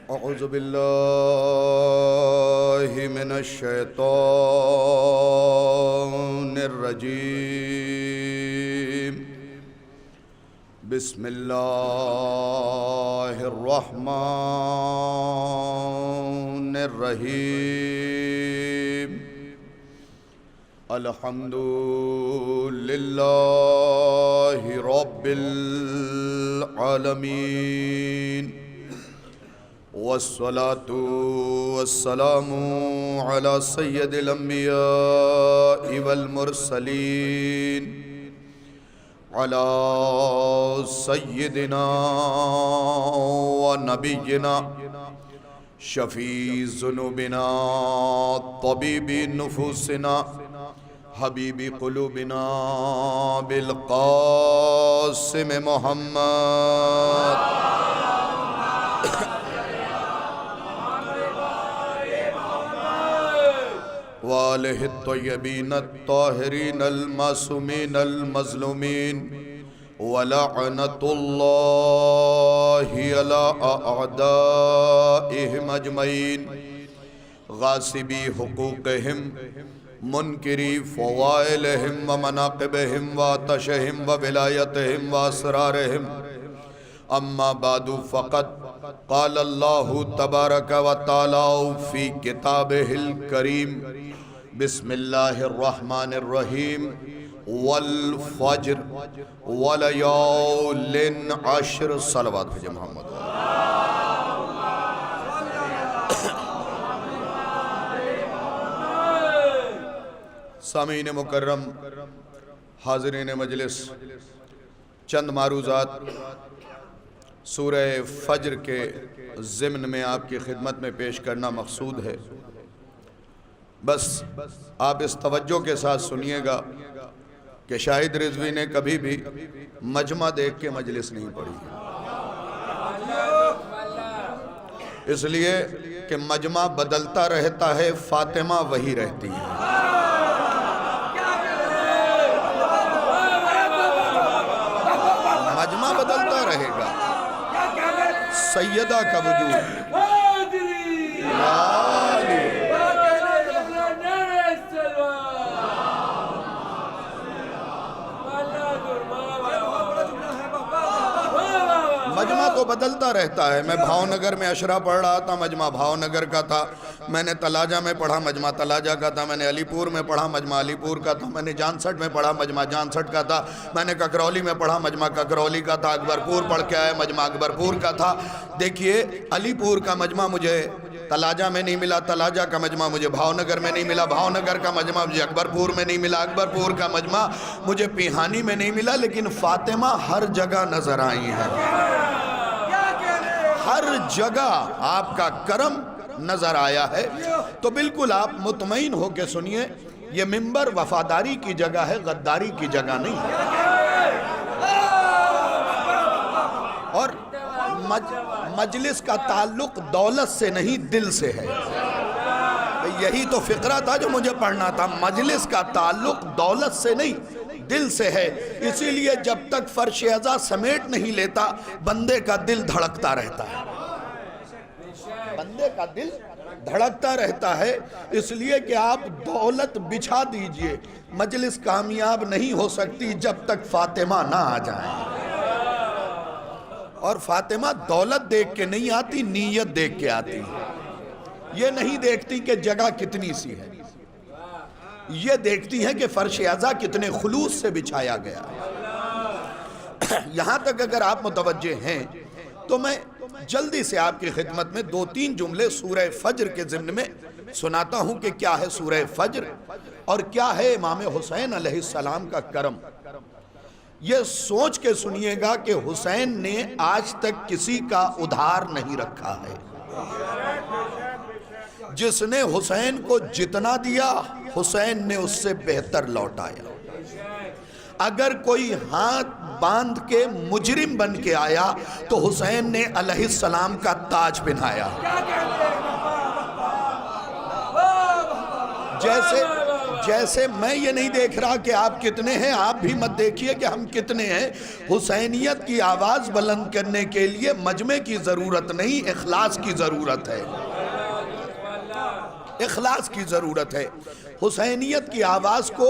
अऊज़ु बिल्लाहि मिनश शैतानिर रजीम। बिस्मिल्लाहिर रहमानिर रहीम। अल्हम्दुलिल्लाहि रब्बिल आलमीन वस्सलातु वस्सलामु अला सय्यदिल अंबियाइ वल मुरसलीन अला सय्यदिना व नबिय्यिना शफी ज़ुनूबिना तबीबी नुफूसिना हबीबी क़ुलूबिना बिल क़ासिम मुहम्मद वालिहि त्वय्यबीन त्ताहिरीन अल-मासूमीन अल-मज़लूमीन वलअनतुल्लाहि अला अअदाइहिम अजमईन गासिबी हुकूक़िहिम मुनकिरी फ़वाइलिहिम व मनाक़िबिहिम व आतशिहिम व विलायतिहिम व असरारिहिम। अम्मा बादु फ़क़द क़ाल अल्लाहु तबारक व तआला फ़ी किताबिहिल करीम बिस्मिल्लाहिर रहमानिर रहीम वल फ़ज्र वलयालिन अश्र। सलवात भेजे मोहम्मद। सामीन मुकर्रम, हाज़रीन मजलिस, चंद मारूज़ात सूरह फ़ज्र के ज़िम्न में आपकी खिदमत में पेश करना मकसूद है। बस आप इस तवज्जो के साथ सुनिएगा कि शाहिद रिज़वी ने कभी भी मजमा देख के मजलिस नहीं पढ़ी, इसलिए कि मजमा बदलता रहता है, फातिमा वही रहती है। मजमा बदलता रहेगा, सैयदा का वजूद मजमा तो बदलता रहता है। मैं भावनगर में अशरा पढ़ रहा था, मजमा भावनगर का था। मैंने तलाजा में पढ़ा, मजमा तलाजा का था। मैंने अलीपुर में पढ़ा, मजमा अलीपुर का था। मैंने जानसठ में पढ़ा, मजमा जानसठ का था। मैंने ककरौली में पढ़ा, मजमा ककरौली का था। अकबरपुर पढ़ के आया, मजमा अकबरपुर का था। देखिए, अलीपुर का मजमा मुझे तलाजा में नहीं मिला, तलाजा का मजमा मुझे भावनगर में नहीं मिला, भावनगर का मजमा मुझे अकबरपुर में नहीं मिला, अकबरपुर का मजमा मुझे पिहानी में नहीं मिला। लेकिन फातिमा हर जगह नजर आई है, हर जगह आपका करम नजर आया है। तो बिल्कुल आप मुतमईन होकर सुनिए, ये मिंबर वफादारी की जगह है, गद्दारी की जगह नहीं है। और मजलिस का ताल्लुक दौलत से नहीं, दिल से है। यही तो फिक्रा था जो मुझे पढ़ना था। मजलिस का ताल्लुक दौलत से नहीं, दिल से है। इसीलिए जब तक फर्श अज़ा समेट नहीं लेता, बंदे का दिल धड़कता रहता है, बंदे का दिल धड़कता रहता है। इसलिए कि आप दौलत बिछा दीजिए, मजलिस कामयाब नहीं हो सकती जब तक फातिमा ना आ जाए। और फातिमा दौलत देख के नहीं आती, नीयत देख के आती है। ये नहीं देखती कि जगह कितनी सी है, ये देखती है कि फर्श अज़ा कितने खुलूस से बिछाया गया। यहां तक अगर आप मुतवज्जे हैं तो मैं जल्दी से आपकी खिदमत में दो तीन जुमले सूरह फ़ज्र के ज़िम्न में सुनाता हूं कि क्या है सूरह फ़ज्र और क्या है इमाम हुसैन अलैहिस्सलाम का करम। ये सोच के सुनिएगा कि हुसैन ने आज तक किसी का उधार नहीं रखा है। जिसने हुसैन को जितना दिया, हुसैन ने उससे बेहतर लौटाया। अगर कोई हाथ बांध के मुजरिम बन के आया तो हुसैन ने अलैहिस्सलाम का ताज पहनाया। जैसे मैं ये नहीं देख रहा कि आप कितने हैं, आप भी मत देखिए कि हम कितने हैं। हुसैनियत की आवाज़ बुलंद करने के लिए मजमे की ज़रूरत नहीं, इखलास की ज़रूरत है, इखलास की ज़रूरत है। हुसैनियत की आवाज़ को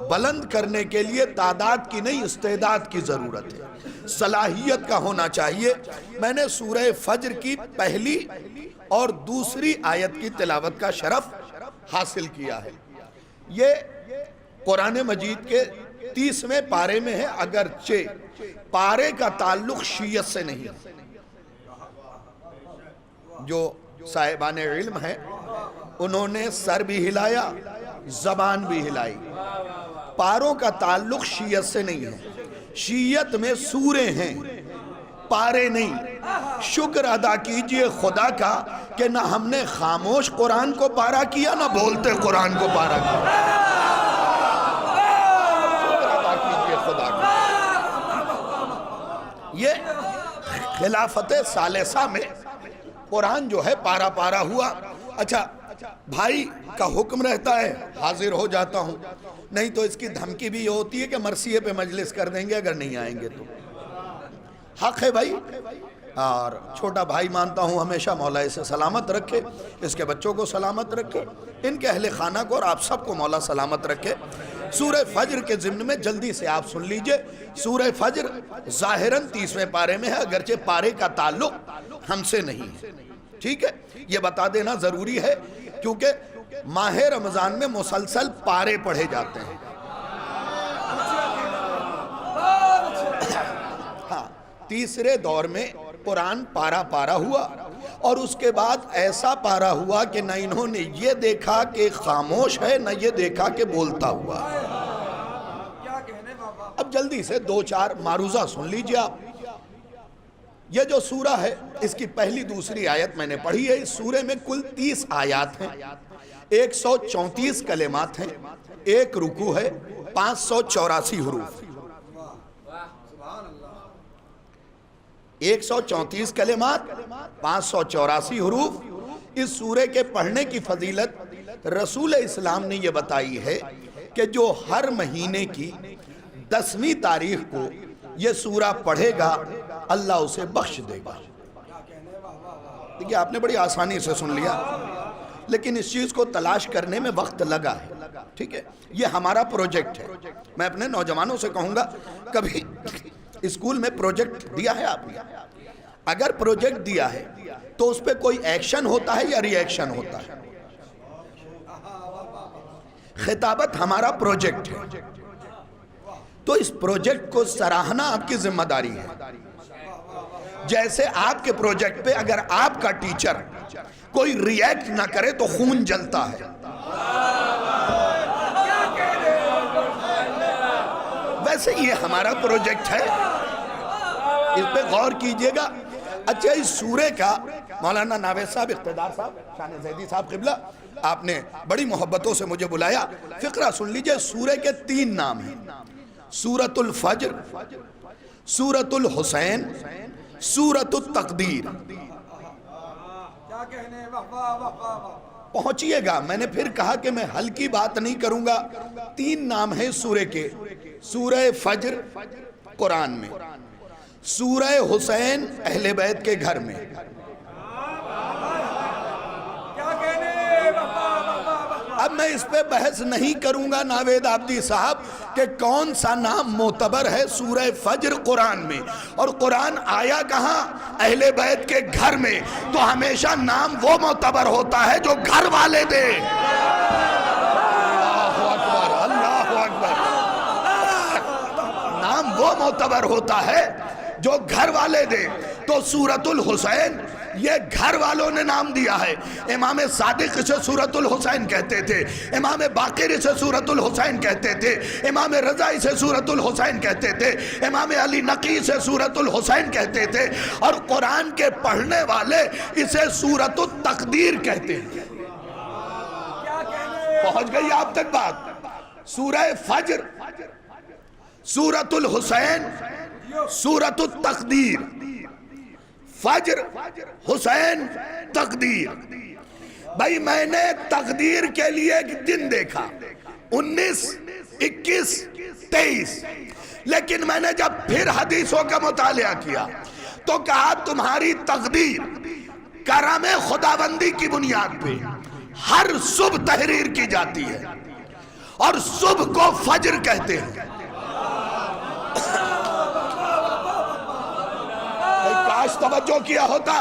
बुलंद करने के लिए तादाद की नहीं, इस्तेदाद की ज़रूरत है, सलाहियत का होना चाहिए। मैंने सूरह फज्र की पहली और दूसरी आयत की तिलावत का शरफ हासिल किया है। ये कुरान मजीद के 30वें पारे में है, अगरचे पारे का ताल्लुक शीयत से नहीं। जो साहिबान इल्म है उन्होंने सर भी हिलाया, जबान भी हिलाई। पारों का ताल्लुक शीयत से नहीं है, शीयत में सूरे हैं, पारे नहीं। शुक्र अदा कीजिए खुदा का कि ना हमने खामोश कुरान को पारा किया, ना बोलते कुरान को पारा किया। शुक्र अदा कीजिए खुदा का। ये खिलाफत सालेसा में कुरान जो है पारा पारा हुआ। अच्छा, भाई का हुक्म रहता है हाजिर हो जाता हूं, नहीं तो इसकी धमकी भी ये होती है कि मरसिए पे मजलिस कर देंगे अगर नहीं आएंगे तो। हक है भाई, और छोटा भाई मानता हूँ हमेशा मौला इसे सलामत रखे, इसके बच्चों को सलामत रखे, इनके अहले खाना को और आप सबको मौला सलामत रखे। सूरह फज्र के ज़िम्न में जल्दी से आप सुन लीजिए। सूरह फज्र ज़ाहिरन 30वें पारे में है, अगरचे पारे का ताल्लुक हमसे नहीं है, ठीक है। ये बता देना ज़रूरी है क्योंकि माह रमज़ान में मुसलसल पारे पढ़े जाते हैं। हाँ, तीसरे दौर में कुरान पारा पारा हुआ और उसके बाद ऐसा पारा हुआ कि न इन्होंने ये देखा कि खामोश है, न ये देखा कि बोलता हुआ। अब जल्दी से 2-4 मारूजा सुन लीजिए आप। ये जो सूरा है इसकी पहली दूसरी आयत मैंने पढ़ी है। इस सूरे में कुल 30 आयत हैं, 134 कलेमात हैं, एक रुकू है, 584 हुरूफ। 134 कलेमात, 584 हुरूफ। इस सूरे के पढ़ने की फजीलत रसूल इस्लाम ने यह बताई है कि जो हर महीने की 10वीं तारीख को यह सूरा पढ़ेगा अल्लाह उसे बख्श देगा। देखिए, आपने बड़ी आसानी से सुन लिया, लेकिन इस चीज़ को तलाश करने में वक्त लगा है, ठीक है। ये हमारा प्रोजेक्ट है। मैं अपने नौजवानों से कहूँगा, कभी स्कूल में प्रोजेक्ट दिया है आपने? अगर प्रोजेक्ट दिया है तो उस पर कोई एक्शन होता है या रिएक्शन होता है? खिताबत हमारा प्रोजेक्ट है, तो इस प्रोजेक्ट को सराहना आपकी जिम्मेदारी है। जैसे आपके प्रोजेक्ट पे अगर आपका टीचर कोई रिएक्ट ना करे तो खून जलता है, वैसे ये हमारा प्रोजेक्ट है, इस पे गौर कीजिएगा। अच्छा, इस सूरे का मौलाना नावेद साहब, इख्तिदार साहब, शान जैदी साहब किबला, आपने बड़ी मोहब्बतों से मुझे बुलाया। फिक्रा सुन लीजिए। सूरे के 3 नाम हैं, सूरतुल फज्र, सूरतुल हुसैन, सूरतुल तकदीर। पहुंचिएगा, मैंने फिर कहा कि मैं हल्की बात नहीं करूंगा। 3 नाम है सूरे के। सूरह फज्र कुरान में, सूरह हुसैन अहले बैत के घर में। अब मैं इस पे बहस नहीं करूंगा नावेद आब्दी साहब कि कौन सा नाम मोतबर है सूरह फज्र कुरान में, और कुरान आया कहां? अहले बैत के घर में। तो हमेशा नाम वो मोतबर होता है जो घर वाले दे। अल्लाहु अकबर, अल्लाहु अकबर। नाम वो मोतबर होता है जो घर वाले दे। तो सूरतुल हुसैन ये घर वालों ने नाम दिया है। इमाम सादिक इसे सूरतुल हुसैन कहते थे, इमाम बाकिर इसे सूरतुल हुसैन कहते थे, इमाम रजा इसे सूरतुल हुसैन कहते थे, इमाम अली नकी इसे सूरतुल हुसैन कहते थे, और कुरान के पढ़ने वाले इसे सूरतुल तकदीर कहते हैं। पहुंच गई आप तक बात? सूरह फज्र, सूरतुल हुसैन, सूरतुल तकदीर। फज्र, हुसैन, तकदीर। भाई मैंने तकदीर के लिए एक दिन देखा, 19, 21, 23। लेकिन मैंने जब फिर हदीसों का मुतालिया किया तो कहा तुम्हारी तकदीर करम खुदाबंदी की बुनियाद पे हर सुबह तहरीर की जाती है और सुबह को फजर कहते हैं। काश तवज्जो किया होता,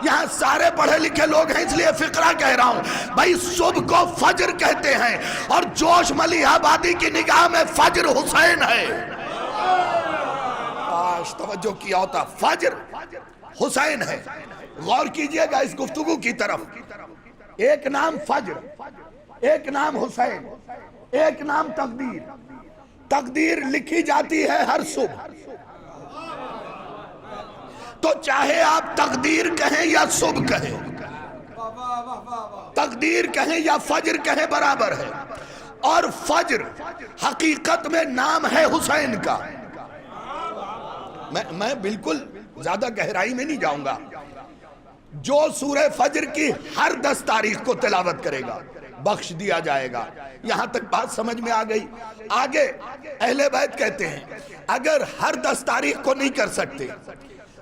यहाँ सारे पढ़े लिखे लोग हैं इसलिए फिक्रा कह रहा हूं भाई। सुबह को फजर कहते हैं और जोश मलिहाबादी की निगाह में फजर हुसैन है। काश तवज्जो किया होता, फजर हुसैन है। गौर कीजिएगा इस गुफ्तगू की तरफ। एक नाम फजर, एक नाम हुसैन, एक नाम तकदीर। तकदीर लिखी जाती है हर सुबह, तो चाहे आप तकदीर कहें या सुबह कहें, तकदीर कहें या फजर कहें बराबर है। और फजर हकीकत में नाम है हुसैन का। मैं बिल्कुल ज्यादा गहराई में नहीं जाऊंगा। जो सूरह फजर की हर 10 तारीख को तिलावत करेगा बख्श दिया जाएगा। यहां तक बात समझ में आ गई। आगे अहले बैत कहते हैं अगर हर 10 तारीख को नहीं कर सकते,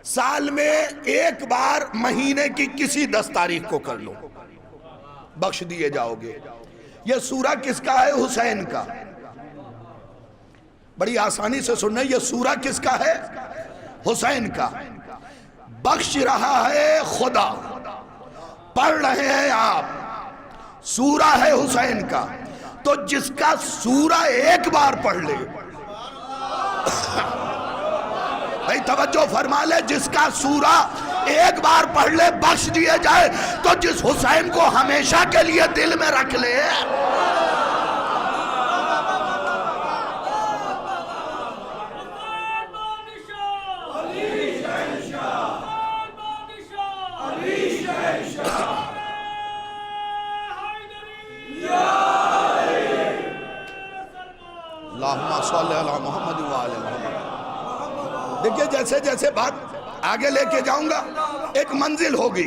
साल में एक बार महीने की किसी 10 तारीख को कर लो, बख्श दिए जाओगे। यह सूरा किसका है? हुसैन का। बड़ी आसानी से सुनना, यह सूरा किसका है? हुसैन का। बख्श रहा है खुदा, पढ़ रहे हैं आप, सूरा है हुसैन का। तो जिसका सूरा एक बार पढ़ ले, भाई तवज्जो फरमा ले, जिसका सूरा एक बार पढ़ ले बख्श दिए जाए, तो जिस हुसैन को हमेशा के लिए दिल में रख ले, देखिए जैसे जैसे बात आगे लेके जाऊंगा एक मंजिल होगी।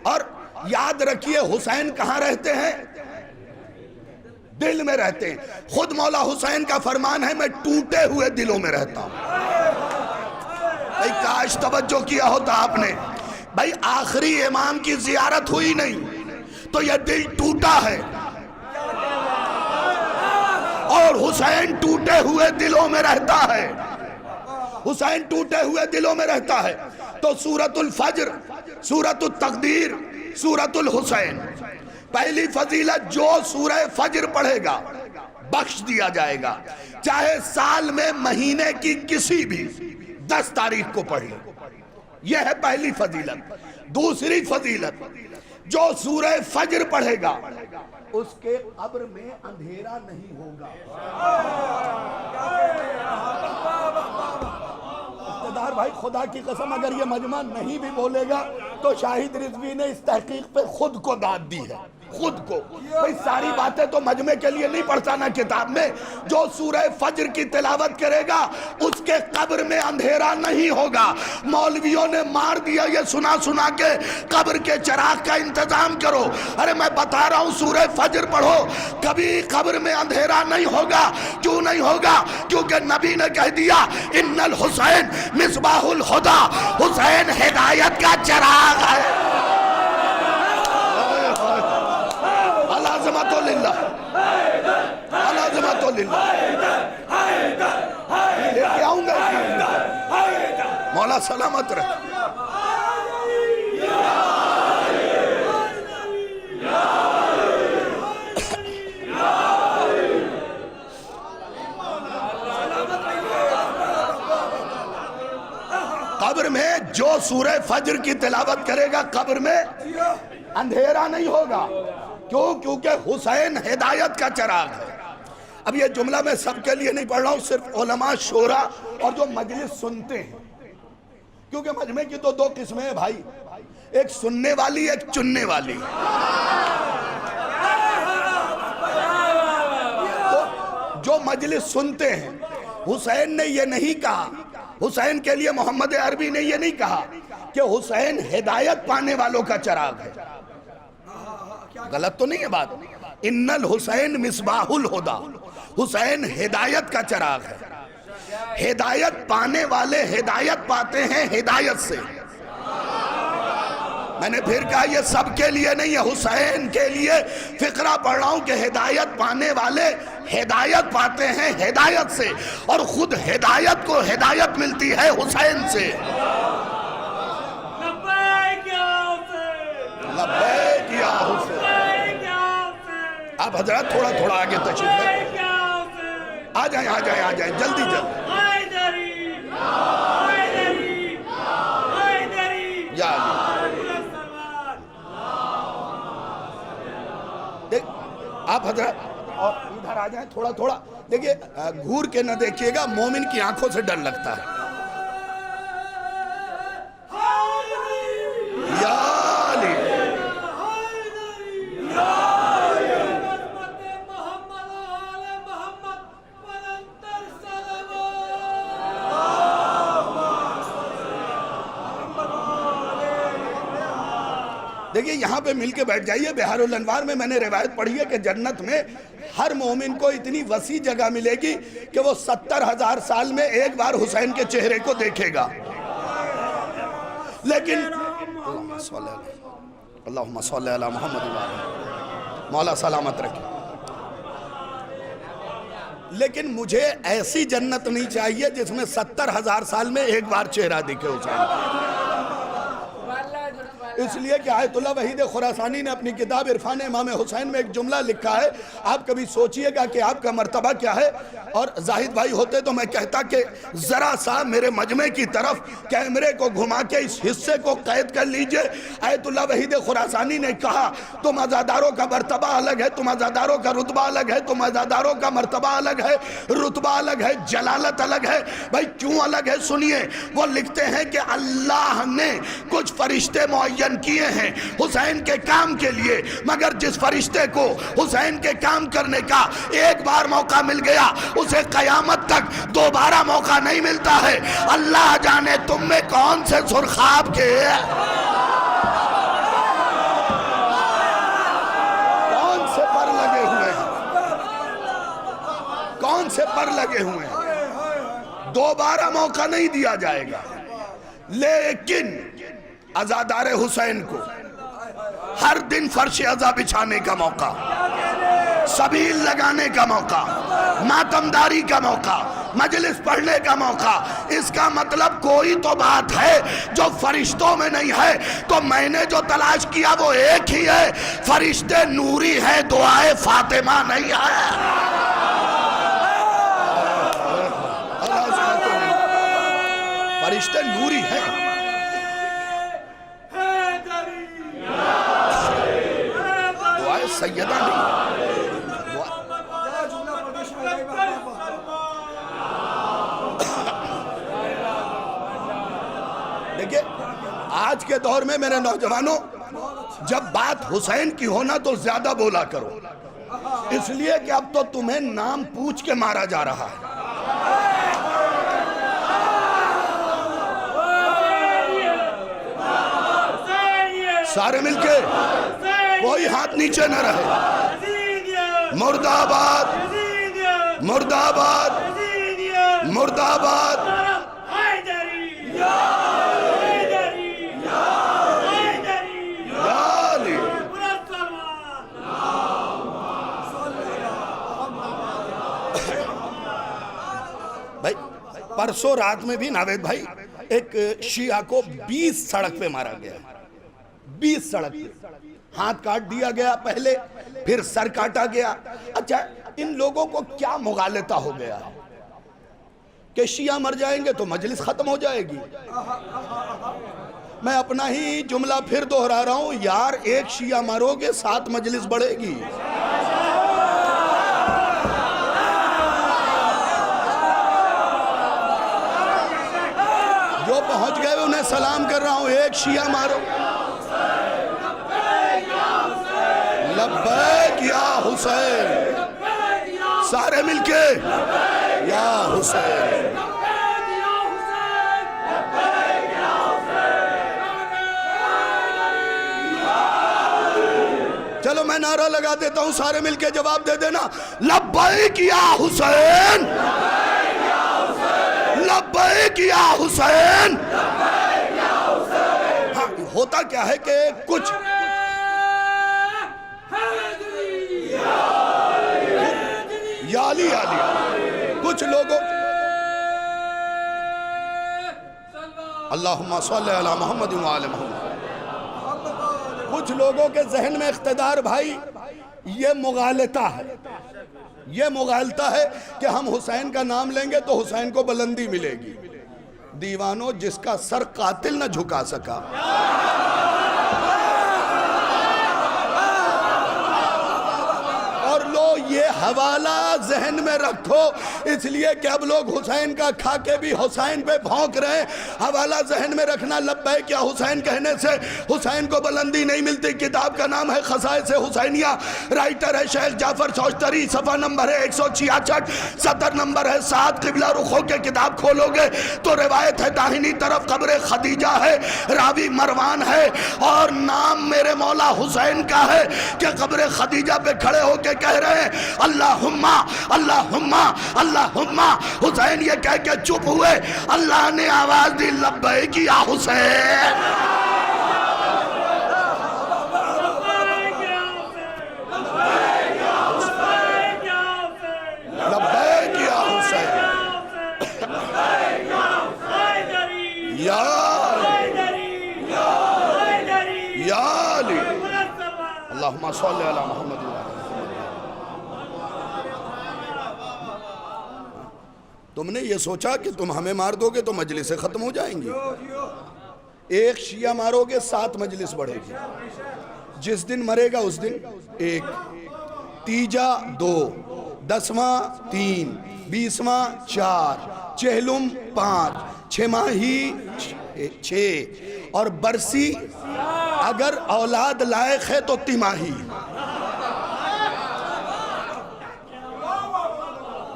और याद रखिए हुसैन कहां रहते हैं? दिल में रहते हैं। खुद मौला हुसैन का फरमान है मैं टूटे हुए दिलों में रहता हूं। भाई काश तवज्जो किया होता आपने। भाई आखिरी इमाम की जियारत हुई नहीं तो यह दिल टूटा है और हुसैन टूटे हुए दिलों में रहता है। हुसैन टूटे हुए दिलों में रहता है। तो सूरतुल फज्र, सूरतुल तकदीर, सूरतुल हुसैन। पहली फजीलत, जो सूरह फज्र पढ़ेगा बख्श दिया जाएगा, चाहे साल में महीने की किसी भी 10 तारीख को पढ़ ले। यह है पहली फजीलत। दूसरी फजीलत, जो सूरह फज्र पढ़ेगा उसके कब्र में अंधेरा नहीं होगा। भाई खुदा की कसम अगर ये मजमा नहीं भी बोलेगा तो शाहिद रिजवी ने इस तहकीक पे खुद को दाद दी है, खुद को। भाई सारी बातें तो मजमे के लिए नहीं पढ़ता ना किताब में। जो सूरह फज्र की तिलावत करेगा उसके कब्र में अंधेरा नहीं होगा। मौलवियों ने मार दिया ये सुना सुना के कब्र के चिराग का इंतजाम करो। अरे मैं बता रहा हूं सूरह फज्र पढ़ो, कभी कब्र में अंधेरा नहीं होगा। क्यों नहीं होगा? क्योंकि नबी ने कह दिया इन्नल हुसैन मिसबाहुल हुदा, हुसैन हिदायत का चिराग है। लेके आऊंगा, मौला सलामत रहे। कब्र में जो सूरह फज्र की तिलावत करेगा कब्र में अंधेरा नहीं होगा। क्यों? क्योंकि हुसैन हिदायत का चिराग है। अब ये जुमला मैं सबके लिए नहीं पढ़ रहा हूं, सिर्फ उलमा शोरा और जो मजलिस सुनते हैं। क्योंकि मजमे की तो 2 किस्में हैं भाई, एक सुनने वाली एक चुनने वाली। तो जो मजलिस सुनते हैं, हुसैन ने ये नहीं कहा, हुसैन के लिए मोहम्मद अरबी ने ये नहीं कहा कि हुसैन हिदायत पाने वालों का चिराग है। गलत तो नहीं है बात। इन्नल हुसैन मिसबाहुल हुदा, हुसैन हिदायत का चिराग है। हिदायत पाने वाले हिदायत पाते हैं हिदायत से। मैंने फिर कहा ये सबके लिए नहीं है, हुसैन के लिए फिक्रा पढ़ रहा हूं कि हिदायत पाने वाले हिदायत पाते हैं हिदायत से, और खुद हिदायत को हिदायत मिलती है हुसैन से। लब्बैक या हुसैन। आप हजरत थोड़ा थोड़ा आगे तशरीफ ले आ जाए, आ जाए, आ जाए, जल्दी जल्दी। या देख आप हजरत और इधर आ जाए थोड़ा थोड़ा। देखिए घूर के न देखिएगा, मोमिन की आंखों से डर लगता है। या अली, देखिए यहाँ पे मिलके बैठ जाइए। बिहारुल अनवार में मैंने रिवायत पढ़ी है कि जन्नत में हर मोमिन को इतनी वसी जगह मिलेगी कि वो 70,000 साल में एक बार हुसैन के चेहरे को देखेगा। लेकिन अल्लाहुम्मा सल्ली अला मुहम्मद, मौला सलामत रखे। लेकिन मुझे ऐसी जन्नत नहीं चाहिए जिसमें 70,000 साल में एक बार चेहरा दिखे हुसैन। इसलिए कि आयतुल्लाह वहीद खुरासानी ने अपनी किताब इरफान इमाम हुसैन में एक जुमला लिखा है। आप कभी सोचिएगा कि आपका मर्तबा क्या है। और जाहिद भाई होते तो मैं कहता कि जरा सा मेरे मजमे की तरफ कैमरे को घुमा के इस हिस्से को कैद कर लीजिए। आयतुल्लाह वहीद खुरासानी ने कहा तुम अज़ादारों का मर्तबा अलग है, तुम अज़ादारों का रुतबा अलग है, तुम अज़ादारों का मर्तबा अलग है, रुतबा अलग है, जलालत अलग है। भाई क्यों अलग है सुनिए। वो लिखते हैं कि अल्लाह ने कुछ फरिश्ते मुअय्यन किए हैं हुसैन के काम के लिए, मगर जिस फरिश्ते को हुसैन के काम करने का एक बार मौका मिल गया उसे कयामत तक दोबारा मौका नहीं मिलता है। अल्लाह जाने तुम में कौन से सुरखाब के कौन से पर लगे हुए हैं, कौन से पर लगे हुए हैं। दोबारा मौका नहीं दिया जाएगा। लेकिन अज़ादार हुसैन को हर दिन फर्श अज़ा बिछाने का मौका, सबील लगाने का मौका, मातमदारी का मौका, मजलिस पढ़ने का मौका। इसका मतलब कोई तो बात है जो फरिश्तों में नहीं है। तो मैंने जो तलाश किया वो एक ही है, फरिश्ते नूरी है, दुआए फातिमा नहीं है। फरिश्ते नूरी है। सैयदा नहीं। देखिए आज के दौर में मेरे नौजवानों, जब बात हुसैन की हो ना तो ज्यादा बोला करो, इसलिए कि अब तो तुम्हें नाम पूछ के मारा जा रहा है। सारे मिलके कोई हाथ नीचे न रहे। मुर्दाबाद, मुर्दाबाद, मुर्दाबाद। भाई परसों रात में भी नावेद भाई एक शिया को 20 सड़क पे मारा गया। 20 सड़क पे हाथ काट दिया गया, पहले फिर सर काटा गया। अच्छा इन लोगों को क्या मुगालता हो गया है कि शिया मर जाएंगे तो मजलिस खत्म हो जाएगी। मैं अपना ही जुमला फिर दोहरा रहा हूं, यार एक शिया मारोगे 7 मजलिस बढ़ेगी। जो पहुंच गए उन्हें सलाम कर रहा हूं, एक शिया मारो। लब्बैक या हुसैन, सारे मिलके या हुसैन। चलो मैं नारा लगा देता हूं, सारे मिलके जवाब दे देना, लब्बैक या हुसैन, लब्बैक या हुसैन। हाँ, होता क्या है कि कुछ याली याली कुछ लोगों, अल्लाहुम्मा सल्ली अला मुहम्मद व आले मुहम्मद, कुछ लोगों के जहन में इख्तिदार भाई ये मुगालता है, ये मुगालता है कि हम हुसैन का नाम लेंगे तो हुसैन को बुलंदी मिलेगी। दीवानों, जिसका सर कातिल न झुका सका, और लो ये हवाला जहन में रखो, इसलिए कि अब लोग हुसैन का खा के भी हुसैन पे भौंक रहे हैं। हवाला जहन में रखना, लब्बैक या हुसैन कहने से हुसैन को बुलंदी नहीं मिलती। किताब का नाम है खसाइस हुसैनिया, राइटर है शेख जाफर चौस्तरी, सफ़ा नंबर है 166, सतर नंबर है 7। किबला रुख होके किताब खोलोगे तो रिवायत है दाहिनी तरफ कब्र खदीजा है, रावी मरवान है, और नाम मेरे मौला हुसैन का है कि कब्र खदीजा पे खड़े होके कह रहे हैं अल्लाहुम्मा अल्लाहुम्मा अल्लाहुम्मा। हुसैन ये कह के चुप हुए, अल्लाह ने आवाज दी लब्बैक या हुसैन। लब्बैक या हुसैन, या अली, अल्लाहुम्मा सल्ली अला मुहम्मद। तुमने ये सोचा कि तुम हमें मार दोगे तो मजलिस खत्म हो जाएंगी। एक शिया मारोगे 7 मजलिस बढ़ेगी। जिस दिन मरेगा उस दिन 1, तीजा 2, 10वां 3, 20वां 4, चेहलुम 5, छमाही 6, और बरसी अगर औलाद लायक है तो तिमाही।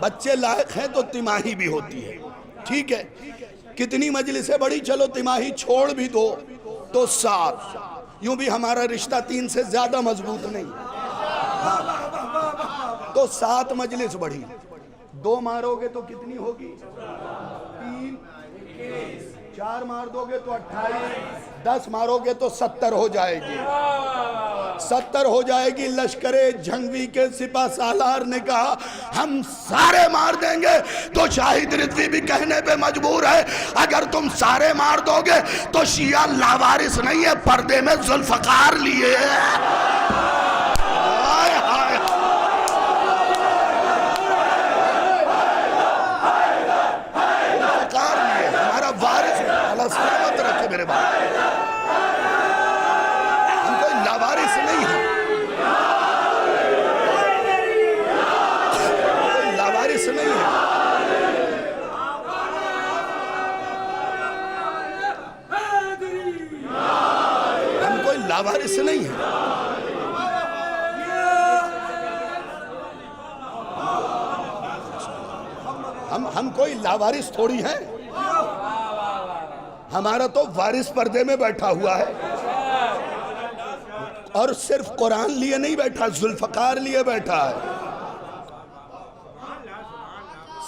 बच्चे लायक हैं तो तिमाही भी होती है, ठीक है। कितनी मजलिसें बड़ी, चलो तिमाही छोड़ भी दो तो 7। यूं भी हमारा रिश्ता 3 से ज्यादा मजबूत नहीं, हाँ, तो 7 मजलिस बढ़ी। 2 मारोगे तो कितनी होगी? 3, 4 मार दोगे तो 28, 10 मारोगे तो 70 हो जाएगी। 70 हो जाएगी। लश्करे झंगवी के सिपा सालार ने कहा हम सारे मार देंगे, तो शाहिद रिजवी भी कहने पे मजबूर है अगर तुम सारे मार दोगे तो शिया लावारिस नहीं है, पर्दे में जुल्फकार लिए हमारा वारिस। अल्लाह सलामत रखे मेरे भाई, हम कोई लावारिस नहीं है, कोई लावारिस नहीं है। हम कोई लावारिस नहीं है। हम कोई लावारिस थोड़ी हैं। हमारा तो वारिस पर्दे में बैठा हुआ है, और सिर्फ कुरान लिए नहीं बैठा, जुल्फकार लिए बैठा है।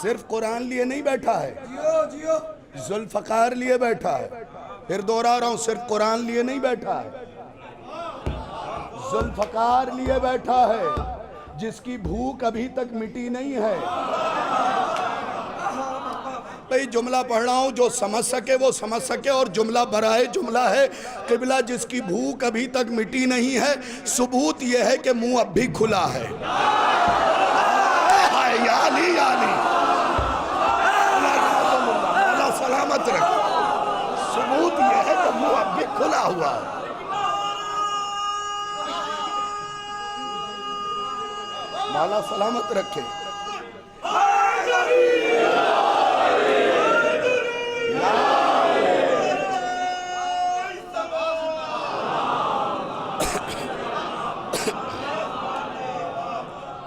सिर्फ कुरान लिए नहीं बैठा है, जुल्फकार लिए बैठा है। फिर दोहरा रहा हूं, सिर्फ कुरान लिए नहीं बैठा है, जुल्फकार लिए बैठा है, जिसकी भूख अभी तक मिटी नहीं है। भाई जुमला पढ़ रहा हूं, जो समझ सके वो समझ सके, और जुमला बराए जुमला है। किबला जिसकी भूख अभी तक मिटी नहीं है, सबूत यह है कि मुंह अब भी खुला है। याली याली अल्लाह सलामत रखे। सबूत यह है कि मुंह अब भी खुला हुआ है। मौला सलामत रखे।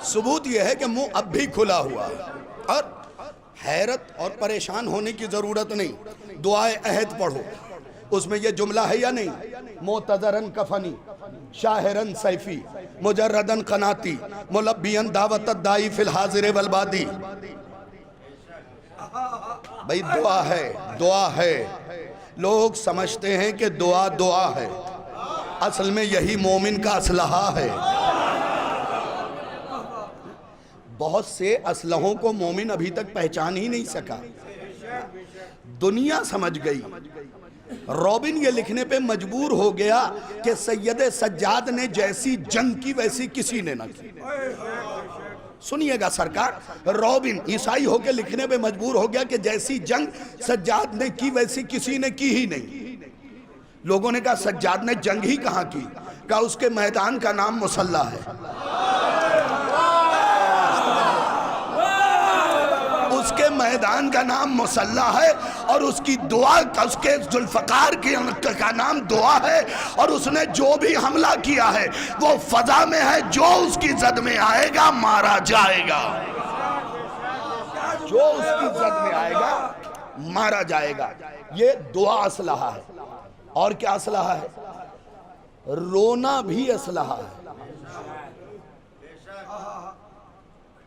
सबूत यह है कि मुंह अब भी खुला हुआ है, और हैरत और परेशान होने की जरूरत नहीं। दुआए अहद पढ़ो, उसमें यह जुमला है या नहीं, मोतजरन कफनी, शाहिरन सैफी मुजर्रदन कनाती मुलब्बियन दावत दाई फिल हाजिर वलबादी। भाई दुआ है, दुआ है। लोग समझते हैं कि दुआ दुआ है, असल में यही मोमिन का असलहा है। बहुत से असलहों को मोमिन अभी तक पहचान ही नहीं सका। दुनिया समझ गई। रॉबिन ये लिखने पे मजबूर हो गया कि सैयद सज्जाद ने जैसी जंग की वैसी किसी ने न की। सुनिएगा सरकार, रॉबिन ईसाई होके लिखने पे मजबूर हो गया कि जैसी जंग सज्जाद ने की वैसी किसी ने की ही नहीं। लोगों ने कहा सज्जाद ने जंग ही कहाँ की? कहा उसके मैदान का नाम मुसल्ला है। उसके मैदान का नाम मुसल्ला है और उसकी दुआ, उसके जुल्फकार का नाम दुआ है। और उसने जो भी हमला किया है वो फजा में है, जो उसकी जद में आएगा मारा जाएगा। जो उसकी जद में आएगा मारा जाएगा। ये दुआ असलहा है। और क्या असलहा है? रोना भी असलहा है।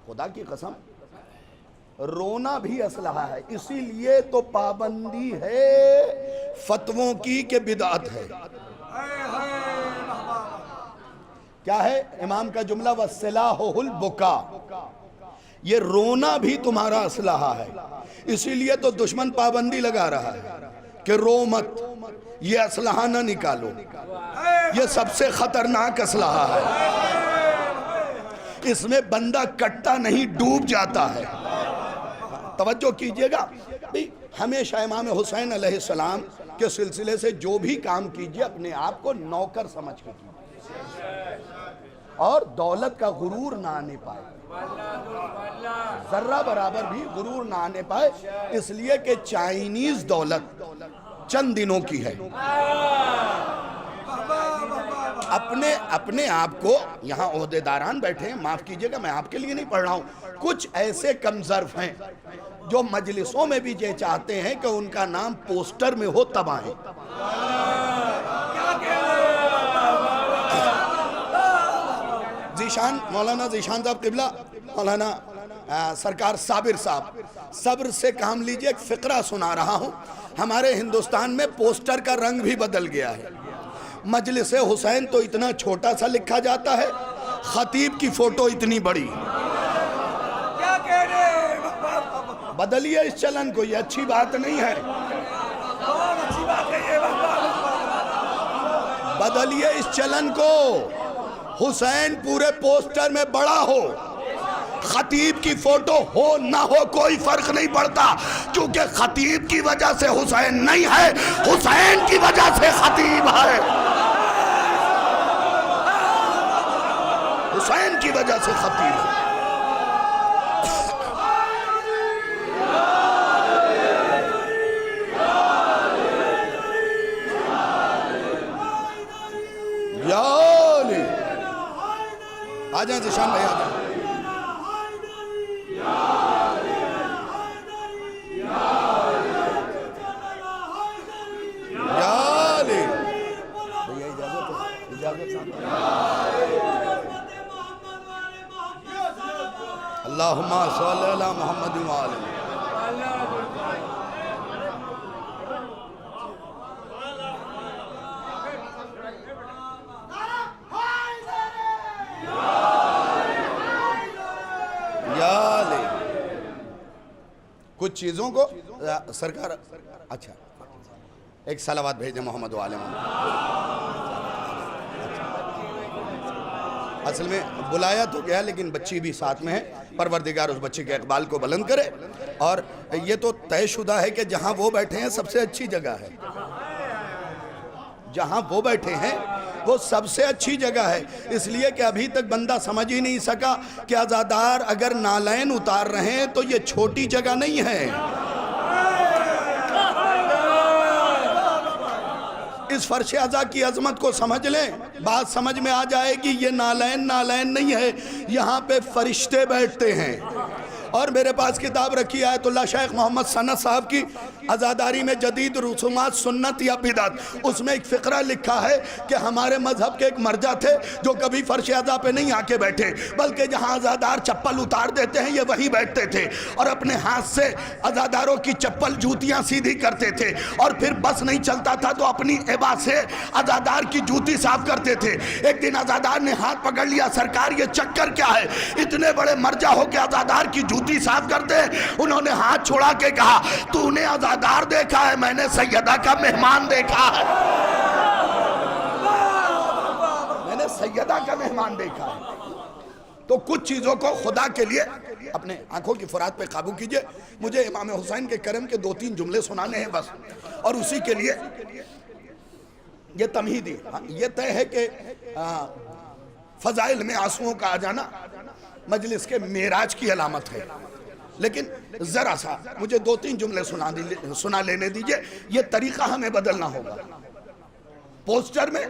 खुदा की कसम, रोना भी असलहा है। इसीलिए तो पाबंदी है फतवों की के बिदअत है। क्या है इमाम का जुमला? वस्सलाहुल बुका। ये रोना भी तुम्हारा असलहा है। इसीलिए तो दुश्मन पाबंदी लगा रहा है कि रो मत, ये असलहा ना निकालो। ये सबसे खतरनाक असलहा है। इसमें बंदा कटता नहीं, डूब जाता है। तवज्जो कीजिएगा भाई, हमेशा इमाम हुसैन अलैहिस्सलाम के सिलसिले से जो भी काम कीजिए अपने आप को नौकर समझ के कीजिए और दौलत का गुरूर ना आने पाए, जर्रा बराबर भी गुरूर ना आने पाए। इसलिए कि चाइनीज दौलत चंद दिनों की है। अपने आप को, यहाँ ओहदेदारान बैठे हैं, माफ कीजिएगा मैं आपके लिए नहीं पढ़ रहा हूँ, कुछ ऐसे कमजर्फ हैं जो मजलिसों में भी ये चाहते हैं कि उनका नाम पोस्टर में हो तब आए। जीशान, मौलाना जीशान साहब किबला, मौलाना सरकार साबिर साहब, सब्र से काम लीजिए। एक फिक्रा सुना रहा हूँ। हमारे हिंदुस्तान में पोस्टर का रंग भी बदल गया है। मजलिस हुसैन तो इतना छोटा सा लिखा जाता है, खतीब की फोटो इतनी बड़ी। बदलिए इस चलन को, ये अच्छी बात नहीं है। बदलिए इस चलन को। हुसैन पूरे पोस्टर में बड़ा हो, खतीब की फोटो हो ना हो कोई फर्क नहीं पड़ता, क्योंकि खतीब की वजह से हुसैन नहीं है, हुसैन की वजह से खतीब है। हुसैन की वजह से खतीब है। आ जाए जिशान भाई, आ जाए। अल्लाहुम्मा सल्ली अला मुहम्मद व आले। कुछ चीज़ों को सरकार, अच्छा एक सलावत भेजे मोहम्मद वाले। असल में बुलाया तो गया लेकिन बच्ची भी साथ में है। परवरदिगार उस बच्चे के इकबाल को बुलंद करे। और ये तो तयशुदा है कि जहाँ वो बैठे हैं सबसे अच्छी जगह है। जहाँ वो बैठे हैं वो सबसे अच्छी जगह है। इसलिए कि अभी तक बंदा समझ ही नहीं सका कि आज़ादार अगर नालैन उतार रहे हैं तो ये छोटी जगह नहीं है। इस फर्श अज़ा की अजमत को समझ लें, बात समझ में आ जाएगी। ये नालैन नालैन नहीं है, यहाँ पे फरिश्ते बैठते हैं और मेरे पास किताब रखी है आयतुल्लाह शेख मोहम्मद सनत साहब की आज़ादारी में जदीद रसूमात सुन्नत या बिदअत। उसमें एक फ़िक्रा लिखा है कि हमारे मजहब के एक मर्जा थे जो कभी फर्श अज़ा पे नहीं आके बैठे, बल्कि जहाँ अज़ादार चप्पल उतार देते हैं ये वहीं बैठते थे और अपने हाथ से अज़ादारों की चप्पल जूतियाँ सीधी करते थे, और फिर बस नहीं चलता था तो अपनी एबा से अज़ादार की जूती साफ करते थे। एक दिन अज़ादार ने हाथ पकड़ लिया, सरकार ये चक्कर क्या है, इतने बड़े मर्जा हो के अज़ादार की जूती साफ करते हैं। उन्होंने हाथ छोड़ा के कहा, तूने अज़ादार देखा है, मैंने सैयदा का मेहमान देखा है, मैंने सैयदा का मेहमान देखा है। तो कुछ चीज़ों को खुदा के लिए अपने आंखों की फुरात पे काबू कीजिए। मुझे इमाम हुसैन के करम के 2-3 जुमले सुनाने हैं बस, और उसी के लिए ये तमहीदी ये तय है कि फ़ज़ाइल में आंसुओं का आ जाना मजलिस के मेराज की अलामत है। लेकिन ज़रा सा मुझे 2-3 जुमले सुना लेने दीजिए, ये तरीक़ा हमें बदलना होगा। पोस्टर में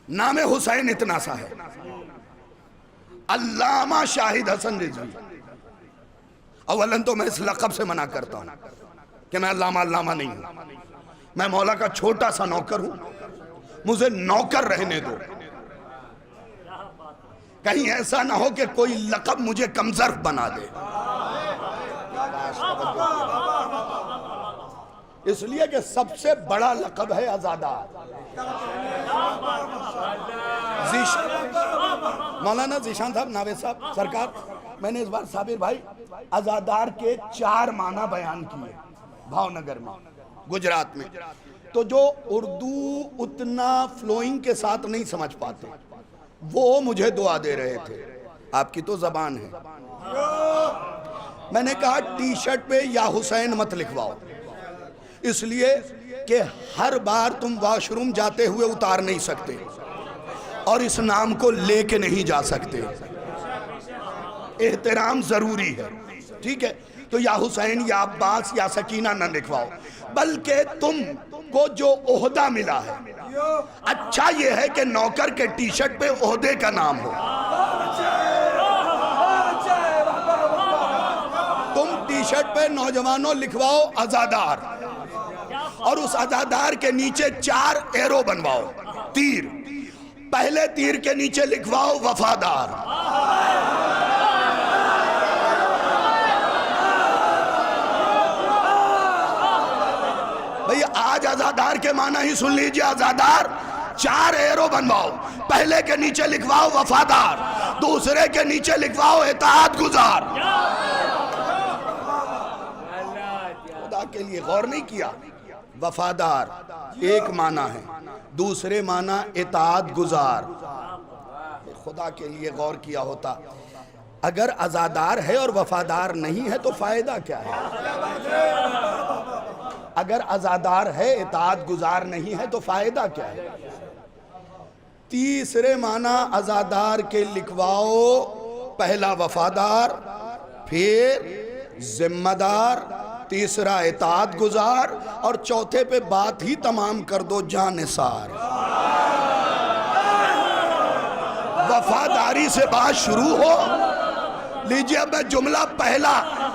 नाम हुसैन इतना सा है, अल्लामा शाहिद हसन रिजवी। अवलन तो मैं इस लक़ब से मना करता हूँ कि मैं अल्लामा नहीं हूँ, मैं मौला का छोटा सा नौकर हूँ, मुझे नौकर रहने दो। कहीं ऐसा ना हो कि कोई लक़ब मुझे कमज़र्फ बना दे। इसलिए कि सबसे बड़ा लक़ब है आज़ादार। मौलाना ज़ीशान साहब, नावेद साहब, सरकार, मैंने इस बार साबिर भाई आज़ादार के 4 माना बयान किए भावनगर में, गुजरात में। तो जो उर्दू उतना फ्लोइंग के साथ नहीं समझ पाते वो मुझे दुआ दे रहे थे, आपकी तो ज़बान है। मैंने कहा टी शर्ट पे या हुसैन मत लिखवाओ, इसलिए कि हर बार तुम वॉशरूम जाते हुए उतार नहीं सकते और इस नाम को लेके नहीं जा सकते, एहतराम जरूरी है, ठीक है। तो या हुसैन या अब्बास या सकीना न लिखवाओ, बल्कि तुम को जो ओहदा मिला है, अच्छा ये है कि नौकर के टी शर्ट पे ओहदे का नाम हो। तुम टी शर्ट पे नौजवानों लिखवाओ आज़ादार, और उस आज़ादार के नीचे 4 एरो बनवाओ, तीर। पहले तीर के नीचे लिखवाओ वफादार, भैया आज आज़ादार के माना ही सुन लीजिए। आज़ादार 4 एरो बनवाओ, पहले के नीचे लिखवाओ वफादार, दूसरे के नीचे लिखवाओ इताअत गुजार। खुदा के लिए गौर नहीं किया, वफादार एक माना है, दूसरे माना इताअत गुजार। खुदा के लिए गौर किया होता। अगर आज़ादार है और वफादार नहीं है तो फायदा क्या है? अगर आज़ादार है इताअत गुजार नहीं है तो फायदा क्या है? तीसरे माना आज़ादार के लिखवाओ, पहला वफादार, फिर जिम्मेदार, तीसरा इताअत गुजार, और चौथे पे बात ही तमाम कर दो जानिसार। वफादारी से बात शुरू हो। लीजिए मैं जुमला पहला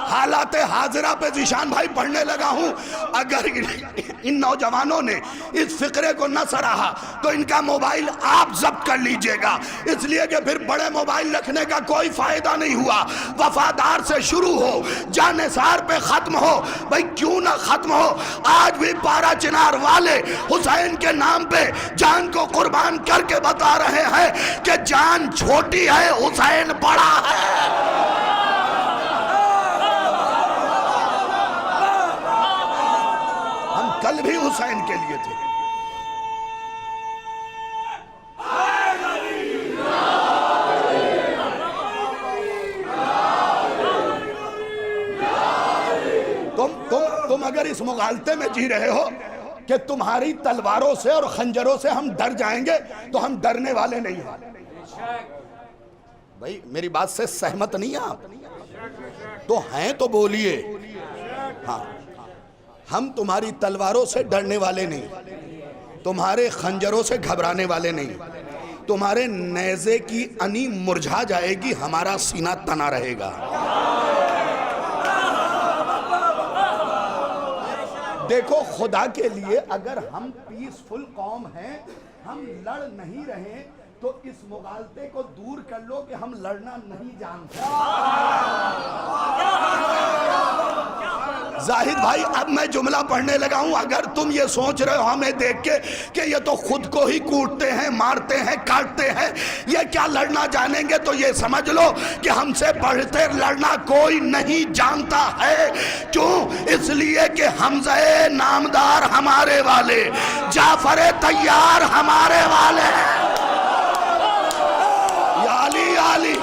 हालात हाजिरा पे ज़ीशान भाई पढ़ने लगा हूं। अगर इन नौजवानों ने इस फिक्रे को न सराहा तो इनका मोबाइल आप जब्त कर लीजिएगा, इसलिए कि फिर बड़े मोबाइल रखने का कोई फायदा नहीं हुआ। वफादार से शुरू हो, जानिसार पे खत्म हो। भाई क्यों ना खत्म हो? आज भी पारा चिनार वाले हुसैन के नाम पे जान को कुर्बान करके बता रहे हैं कि जान छोटी है, हुसैन बड़ा है। कल भी हुसैन के लिए थे। तुम अगर इस मुगालते में जी रहे हो कि तुम्हारी तलवारों से और खंजरों से हम डर जाएंगे, तो हम डरने वाले नहीं हैं। भाई मेरी बात से सहमत नहीं है आप? तो हैं तो बोलिए। हाँ, हम तुम्हारी तलवारों से डरने वाले नहीं, तुम्हारे खंजरों से घबराने वाले नहीं। तुम्हारे नेज़े की अनी मुरझा जाएगी, हमारा सीना तना रहेगा। देखो खुदा के लिए अगर हम पीसफुल कौम हैं, हम लड़ नहीं रहे, तो इस मुगालते को दूर कर लो कि हम लड़ना नहीं जानते। जाहिद भाई, अब मैं जुमला पढ़ने लगा हूं। अगर तुम ये सोच रहे हो हमें देख के कि ये तो खुद को ही कूटते हैं, मारते हैं, काटते हैं, ये क्या लड़ना जानेंगे, तो ये समझ लो कि हमसे बढ़ते लड़ना कोई नहीं जानता है। क्यों? इसलिए कि हमज़े नामदार हमारे वाले, जाफर तैयार हमारे वाले। याली याली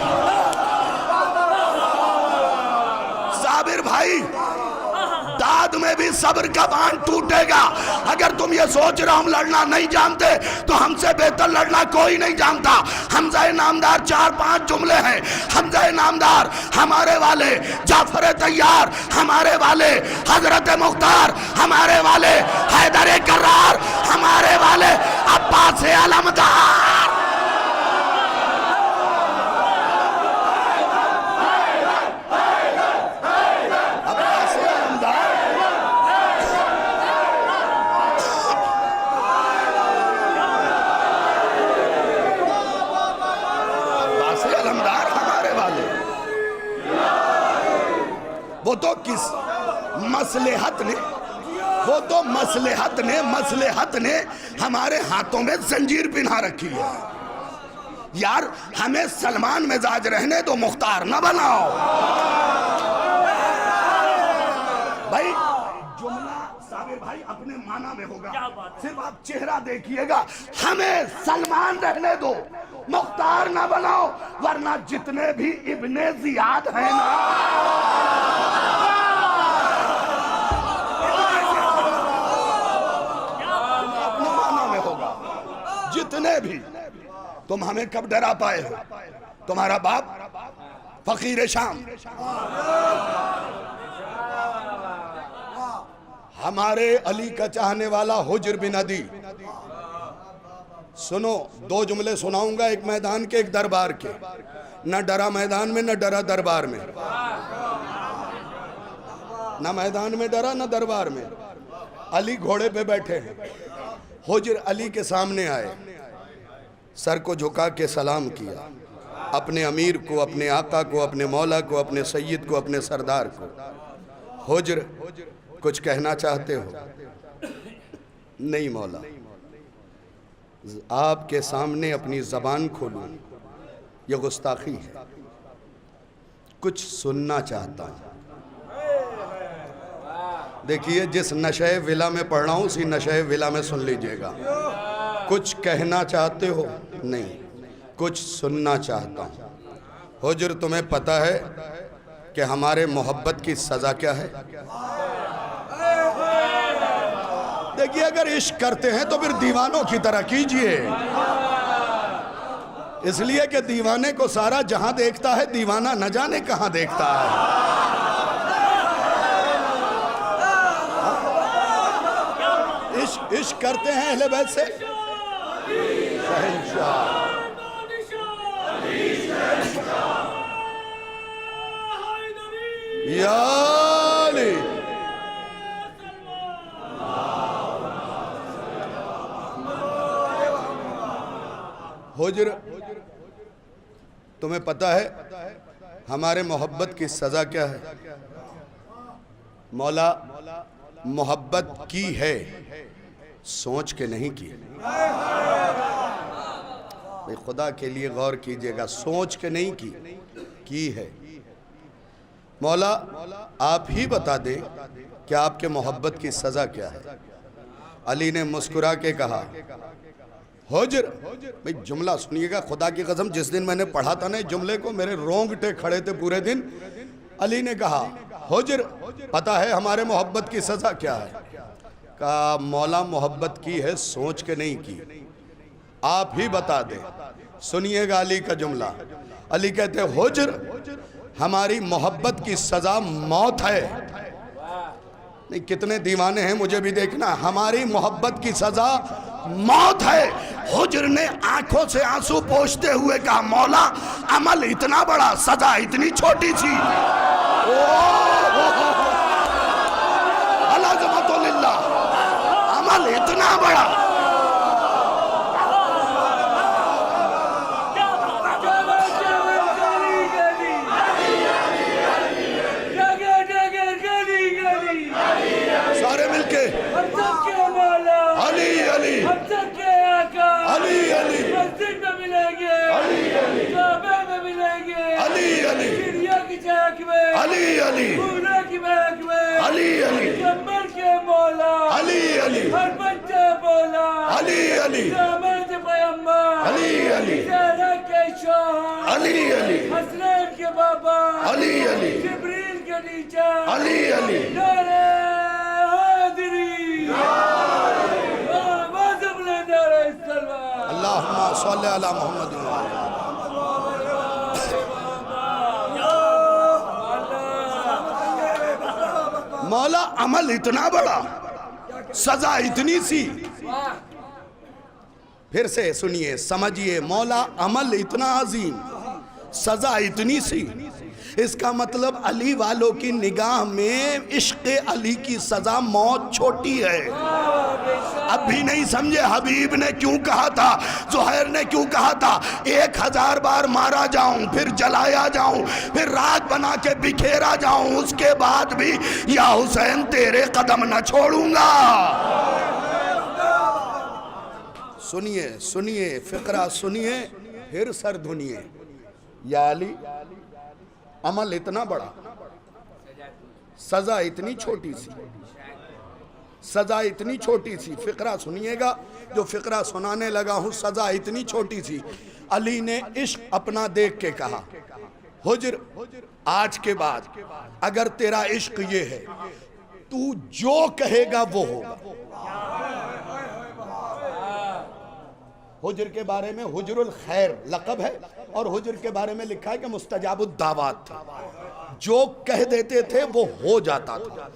साबिर भाई, दाद में भी सब्र का बांध टूटेगा। अगर तुम ये सोच रहे हो हम लड़ना नहीं जानते, तो हमसे बेहतर लड़ना कोई नहीं जानता। हमज़े नामदार 4-5 जुमले हैं। हमज़े नामदार हमारे वाले, जाफर तैयार हमारे वाले, हजरत मुख्तार हमारे वाले, हैदर करार हमारे वाले, अब्बास अलमदार। वो तो किस मसलहत ने, वो तो मसलहत ने हमारे हाथों में जंजीर पिन्हा रखी है। यार हमें सलमान मिजाज रहने दो, मुख्तार ना बनाओ भाई। जुमला साबिर भाई अपने माना में होगा, सिर्फ आप चेहरा देखिएगा। हमें सलमान रहने दो, मुख्तार ना बनाओ, वरना जितने भी इब्ने जियाद हैं ना, जितने भी, तुम हमें कब डरा पाए हो? तुम्हारा बाप फकीर शाम, हमारे अली का चाहने वाला हुज्र बिन अदी। सुनो, 2 जुमले सुनाऊंगा, एक मैदान के एक दरबार के। न डरा मैदान में, न डरा दरबार में। न मैदान में डरा, न दरबार में। अली घोड़े पे बैठे हैं, हुज्र अली के सामने आए, सर को झुका के सलाम किया, अपने अमीर को, अपने आका को, अपने मौला को, अपने सैयद को, अपने सरदार को। हुज्र, कुछ कहना चाहते हो? नहीं मौला, आपके सामने अपनी ज़बान खोलूं ये गुस्ताखी है, कुछ सुनना चाहता हूं। देखिए, जिस नशे विला में पढ़ रहा हूं उसी नशे विला में सुन लीजिएगा। कुछ कहना चाहते हो? नहीं, कुछ सुनना चाहता हूं। हुज्र, तुम्हें पता है कि हमारे मोहब्बत की सजा क्या है? देखिए, अगर इश्क करते हैं तो फिर दीवानों की तरह कीजिए, इसलिए कि दीवाने को सारा जहां देखता है, दीवाना न जाने कहां देखता है। इश्क करते हैं अहले बैत से, या अली। हुज्र, तुम्हें पता है हमारे मोहब्बत की सजा क्या है? मौला, मोहब्बत की है, सोच के नहीं की। भाई खुदा के लिए गौर कीजिएगा, सोच के नहीं की है। मौला, आप ही बता दें कि आपके मोहब्बत की सजा क्या है। अली ने मुस्कुरा के कहा, हुज्र, भाई जुमला सुनिएगा, खुदा की कसम जिस दिन मैंने पढ़ा था ना जुमले को, मेरे रोंगटे खड़े थे पूरे दिन। अली ने कहा, हुज्र, पता है हमारे मोहब्बत की सजा क्या है? कहा, मौला, मोहब्बत की है, सोच के नहीं की, आप ही बता दें। सुनिएगा अली का जुमला। अली कहते, हुज्र, हमारी मोहब्बत की सजा मौत है। नहीं, कितने दीवाने हैं मुझे भी देखना। हमारी मोहब्बत की सजा मौत है। हुज्र ने आंखों से आंसू पोंछते हुए कहा, मौला, अमल इतना बड़ा, सजा इतनी छोटी सी। अल्लाह अमल इतना बड़ा। सारे मिलके अली अली अली अली मस्जिद में मिलेंगे, काबे में मिलेंगे, चिड़िया की चाक में, फूलों की महक में, चंबल के मौला, हर बच्चा बोला, दामद पैगंबर, ज़हरा के शौहर, हसनैन के बाबा, जिब्रील के नीचा, नारे हैदरी, अल्लाहुम्मा सल्ली अला मोहम्मद। मौला अमल इतना बड़ा, सजा इतनी सी। फिर से सुनिए, समझिए, मौला अमल इतना अजीम, सजा इतनी सी। इसका मतलब अली वालों की निगाह में इश्क़ अली की सजा मौत छोटी है। अब भी नहीं समझे हबीब ने क्यों कहा था, ज़ुहैर ने क्यों कहा था 1000 बार मारा जाऊं, फिर जलाया जाऊं, फिर राख बना के बिखेरा जाऊं, उसके बाद भी या हुसैन तेरे कदम न छोड़ूंगा। सुनिए सुनिए, फिक्रा सुनिए, फिर सर धुनिए। या अली, अमल इतना बड़ा, सजा इतनी छोटी सी, सजा इतनी छोटी सी। फिक्रा सुनिएगा, जो फिक्रा सुनाने लगा हूं, सजा इतनी छोटी सी। अली ने इश्क अपना देख के कहा, हुज्र, आज के बाद अगर तेरा इश्क ये है, तू जो कहेगा वो होगा। हुज्र के बारे में हुज्रुल खैर लक़ब है, और हुज्र के बारे में लिखा है कि मुस्तजाबुद दावात था, जो कह देते थे वो हो जाता था।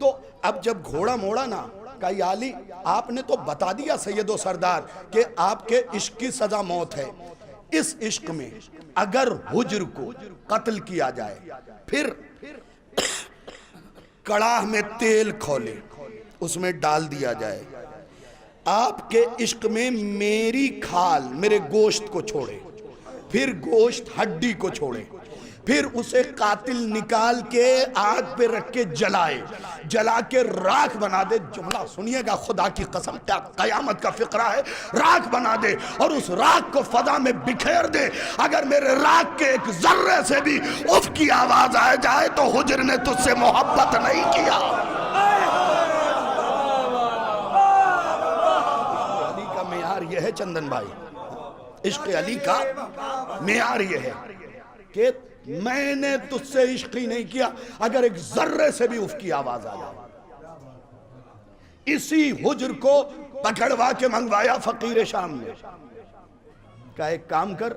तो अब जब घोड़ा मोड़ा ना, कहा अली आपने तो बता दिया सैयदो सरदार कि आपके इश्क की सजा मौत है। इस इश्क में अगर हुज्र को कत्ल किया जाए, फिर कड़ाह में तेल खोले, उसमें डाल दिया जाए, आपके इश्क में मेरी खाल, मेरे गोश्त को छोड़े, फिर गोश्त हड्डी को छोड़े, फिर उसे कातिल निकाल के आग पे रख के जलाए, जला के राख बना दे। जुमला सुनिएगा, खुदा की कसम, क्या कयामत का फिक्रा है। राख बना दे और उस राख को फजा में बिखेर दे। अगर मेरे राख के एक जर्रे से भी उफ की आवाज आ जाए तो हुज्र ने तुझसे मोहब्बत नहीं किया। यह है चंदन भाई, इश्क़ अली का मेयार यह है कि मैंने तुझसे इश्क़ ही नहीं किया अगर एक जर्रे से भी उफ की आवाज आ जाए। इसी हुज्र को पकड़वा के मंगवाया फकीर शाम ने, का एक काम कर,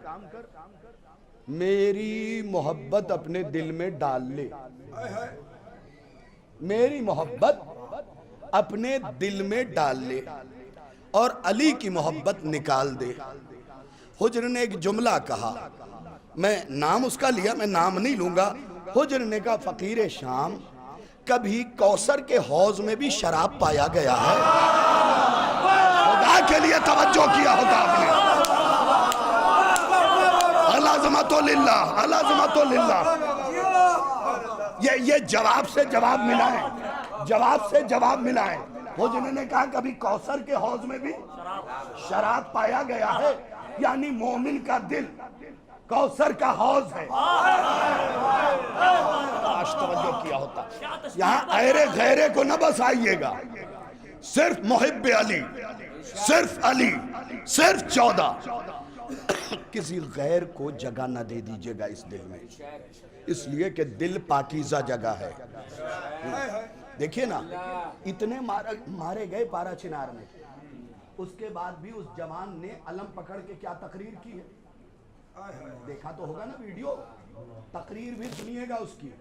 मेरी मोहब्बत अपने दिल में डाल ले, मेरी मोहब्बत अपने दिल में डाल ले और अली की मोहब्बत निकाल दे। हुज्र ने एक जुमला कहा, मैं नाम उसका लिया, मैं नाम नहीं लूंगा। हुज्र ने कहा, फकीर शाम, कभी कौसर के हौज में भी शराब पाया गया है? खुदा के लिए तवज्जो किया होगा आपने। अलाज़मतुल्लाह, अलाज़मतुल्लाह। ये जवाब से जवाब मिला है, जवाब से जवाब मिला है। हुज्र ने कहा कभी कौसर के हौज में भी शराब पाया गया है, यानी मोमिन का दिल कौसर का हौज है। आज तवज्जो किया होता। यहाँ अरे गैरे को न बस आइएगा, सिर्फ मुहिब्ब अली, सिर्फ अली, सिर्फ 14। किसी गैर को जगह न दे दीजिएगा इस दिल में, इसलिए कि दिल पाकीज़ा जगह है। देखिए ना, इतने मारे गए पारा चिनार में, उसके बाद भी उस जवान ने अलम पकड़ के क्या तकरीर की है, देखा तो होगा ना वीडियो, तकरीर भी सुनिएगा उसकी।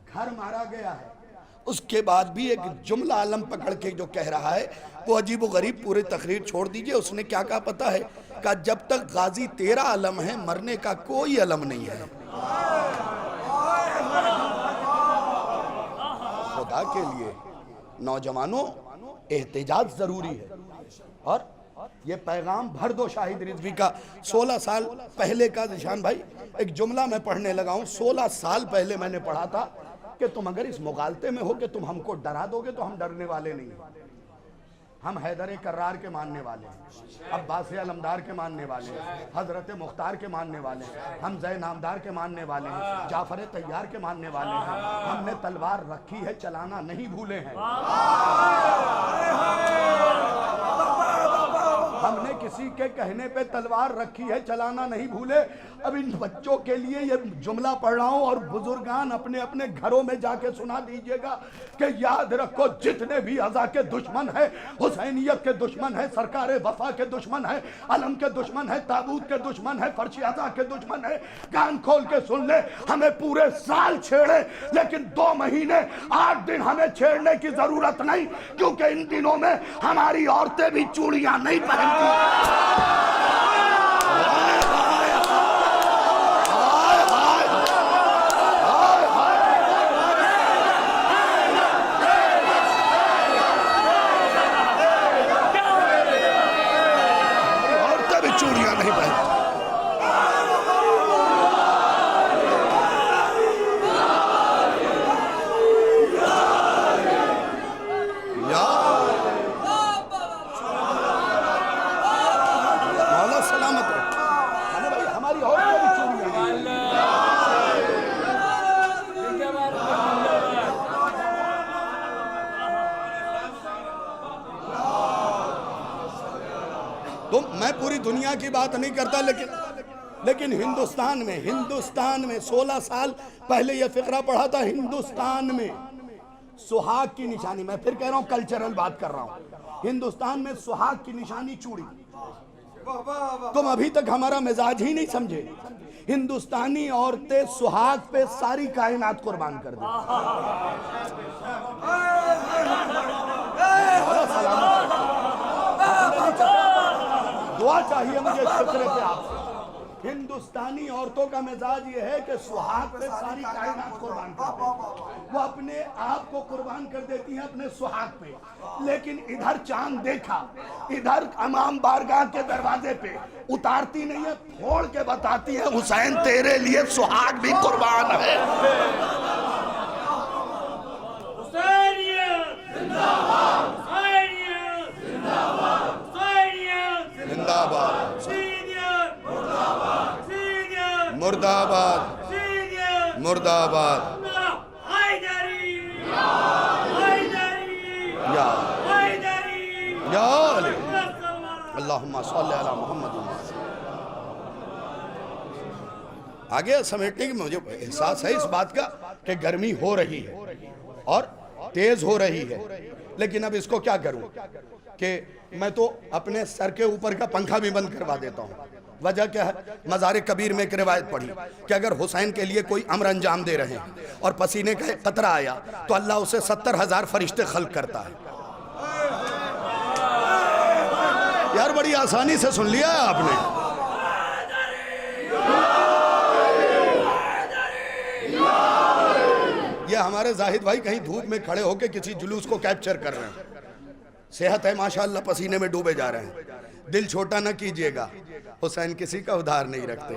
घर मारा गया है, उसके बाद भी एक जुमला अलम पकड़ के जो कह रहा है वो अजीब व गरीब। पूरी तकरीर छोड़ दीजिए, उसने क्या कहा पता है? कहा जब तक गाजी तेरा अलम है, मरने का कोई अलम नहीं है। खुदा के लिए नौजवानों, एहतिजाज जरूरी है। और ये पैगाम भर दो शाहिद रिजवी का। 16 साल पहले का निशान भाई, एक जुमला मैं पढ़ने लगा हूँ। 16 साल पहले मैंने पढ़ा था कि तुम अगर इस मुगालते में हो कि तुम हमको डरा दोगे तो हम डरने वाले नहीं हैं। हम हैदर कर्रार के मानने वाले हैं, अब्बास अलमदार के मानने वाले हैं, हजरत मुख्तार के मानने वाले हैं, हम जै नामदार के मानने वाले हैं, जाफर तैयार के मानने वाले हैं। हमने तलवार रखी है, चलाना नहीं भूले हैं। हमने किसी के कहने पे तलवार रखी है, चलाना नहीं भूले। अब इन बच्चों के लिए ये जुमला पढ़ रहा हूं और बुजुर्गान अपने अपने घरों में जाके सुना दीजिएगा कि याद रखो, जितने भी अज़ा के दुश्मन है, हुसैनियत के दुश्मन है, सरकार वफा के दुश्मन है, अलम के दुश्मन है, ताबूत के दुश्मन है, फर्श अज़ा के दुश्मन है, कान खोल के सुन ले। हमें पूरे साल छेड़े लेकिन 2 महीने 8 दिन हमें छेड़ने की जरूरत नहीं, क्योंकि इन दिनों में हमारी औरतें भी चूड़ियां नहीं पहनती। औरतें भी चूड़ियां नहीं पहनती। तो मैं पूरी दुनिया की बात नहीं करता, लेकिन हिंदुस्तान में 16 साल पहले यह फिक्रा पढ़ा था। हिंदुस्तान में सुहाग की निशानी, मैं फिर कह रहा हूं कल्चरल बात कर रहा हूं, हिंदुस्तान में सुहाग की निशानी चूड़ी। तुम अभी तक हमारा मिजाज ही नहीं समझे। हिंदुस्तानी औरतें सुहाग पे सारी कायनात कुर्बान कर दी। दुआ चाहिए मुझे इस फिक्रे पे आपसे। हिंदुस्तानी औरतों का मिजाज ये है कि सुहाग पे सारी कायनात कुर्बान कर देती। वो अपने आप को कुर्बान कर देती हैं अपने सुहाग पे। लेकिन इधर चांद देखा, इधर इमाम बारगाह के दरवाजे पे उतारती नहीं है, फोड़ के बताती है हुसैन तेरे लिए सुहाग भी कुर्बान है। मुर्दाबाद मुर्दाबाद। अल्लाहुम्मा सल्ली अला मुहम्मद। आगे समेटने की मुझे एहसास है इस बात का कि गर्मी हो रही है और तेज हो रही है, लेकिन अब इसको क्या करूं कि मैं तो अपने सर के ऊपर का पंखा भी बंद करवा देता हूं। वजह क्या है? मज़ार कबीर में एक रिवायत पढ़ी कि अगर हुसैन के लिए कोई अमर अंजाम दे रहे हैं और पसीने का एक कतरा आया तो अल्लाह उसे 70,000 फरिश्ते खल्क करता है। यार बड़ी आसानी से सुन लिया है आपने। ये हमारे जाहिद भाई कहीं धूप में खड़े होकर किसी जुलूस को कैप्चर कर रहे हैं। सेहत है माशाअल्लाह, पसीने में डूबे जा रहे हैं। दिल छोटा न कीजिएगा, हुसैन किसी का उधार नहीं रखते।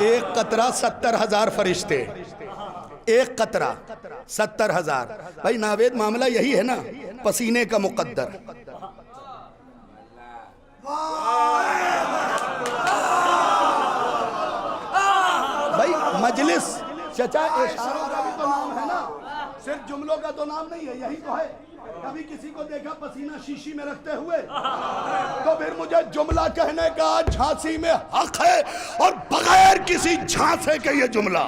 एक कतरा 70,000 फरिश्ते, एक कतरा 70,000। भाई नावेद मामला यही है ना, पसीने का मुकद्दर। भाई मजलिस चचा इशारों का भी तो नाम है ना, सिर्फ जुमलों का तो नाम नहीं है। यही तो है, कभी किसी को देखा पसीना शीशी में रखते हुए तो फिर मुझे जुमला कहने का झांसी में हक है, और बगैर किसी झांसे के ये जुमला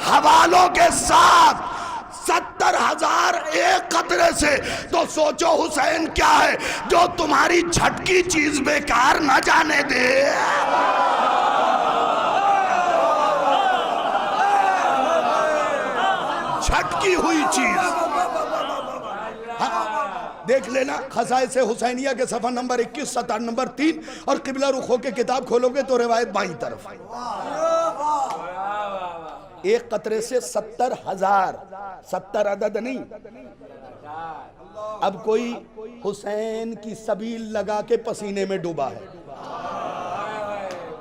हवालों के साथ 70,000 एक कतरे से। तो सोचो हुसैन क्या है जो तुम्हारी झटकी चीज बेकार न जाने दे। झटकी हुई चीज देख लेना। खसाए से हुसैनिया के सफा नंबर 21 सतर नंबर 3 और किबला रुख होके किताब खोलोगे तो रिवायत बाईं तरफ। एक कतरे से 70,000, 70 अदद नहीं। अब कोई हुसैन की सबील लगा के पसीने में डूबा है,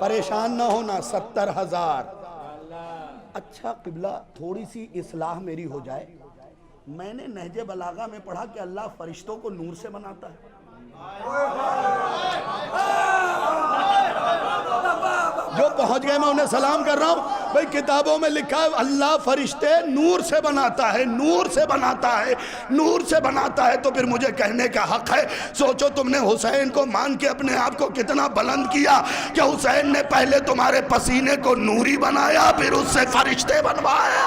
परेशान ना होना। 70,000। अच्छा किबला, थोड़ी सी इस्लाह मेरी हो जाए। मैंने नहजे बलागा में पढ़ा कि अल्लाह फरिश्तों को नूर से बनाता है। जो पहुंच गए मैं उन्हें सलाम कर रहा हूं। भाई किताबों में लिखा है अल्लाह फरिश्ते नूर से बनाता है, नूर से बनाता है, नूर से बनाता है। तो फिर मुझे कहने का हक है। सोचो तुमने हुसैन को मान के अपने आप को कितना बुलंद किया कि हुसैन ने पहले तुम्हारे पसीने को नूरी बनाया, फिर उससे फरिश्ते बनवाया।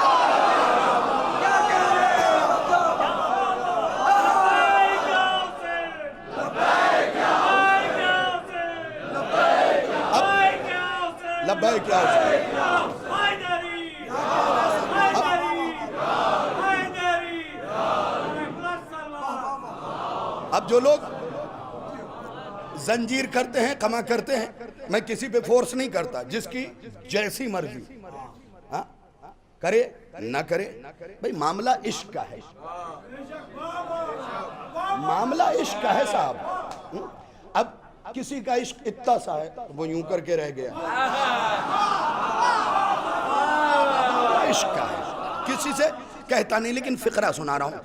लब्बैक क्या अब जो लोग जंजीर करते हैं, कमा करते हैं, मैं किसी पे फोर्स नहीं करता, जिसकी जैसी मर्जी, हाँ करे ना करे। भाई मामला इश्क का है, मामला इश्क का है साहब। अब किसी का इश्क इतना सा है वो यूं करके रह गया, इश्क का है, किसी से कहता नहीं। लेकिन फिक्रा सुना रहा हूं,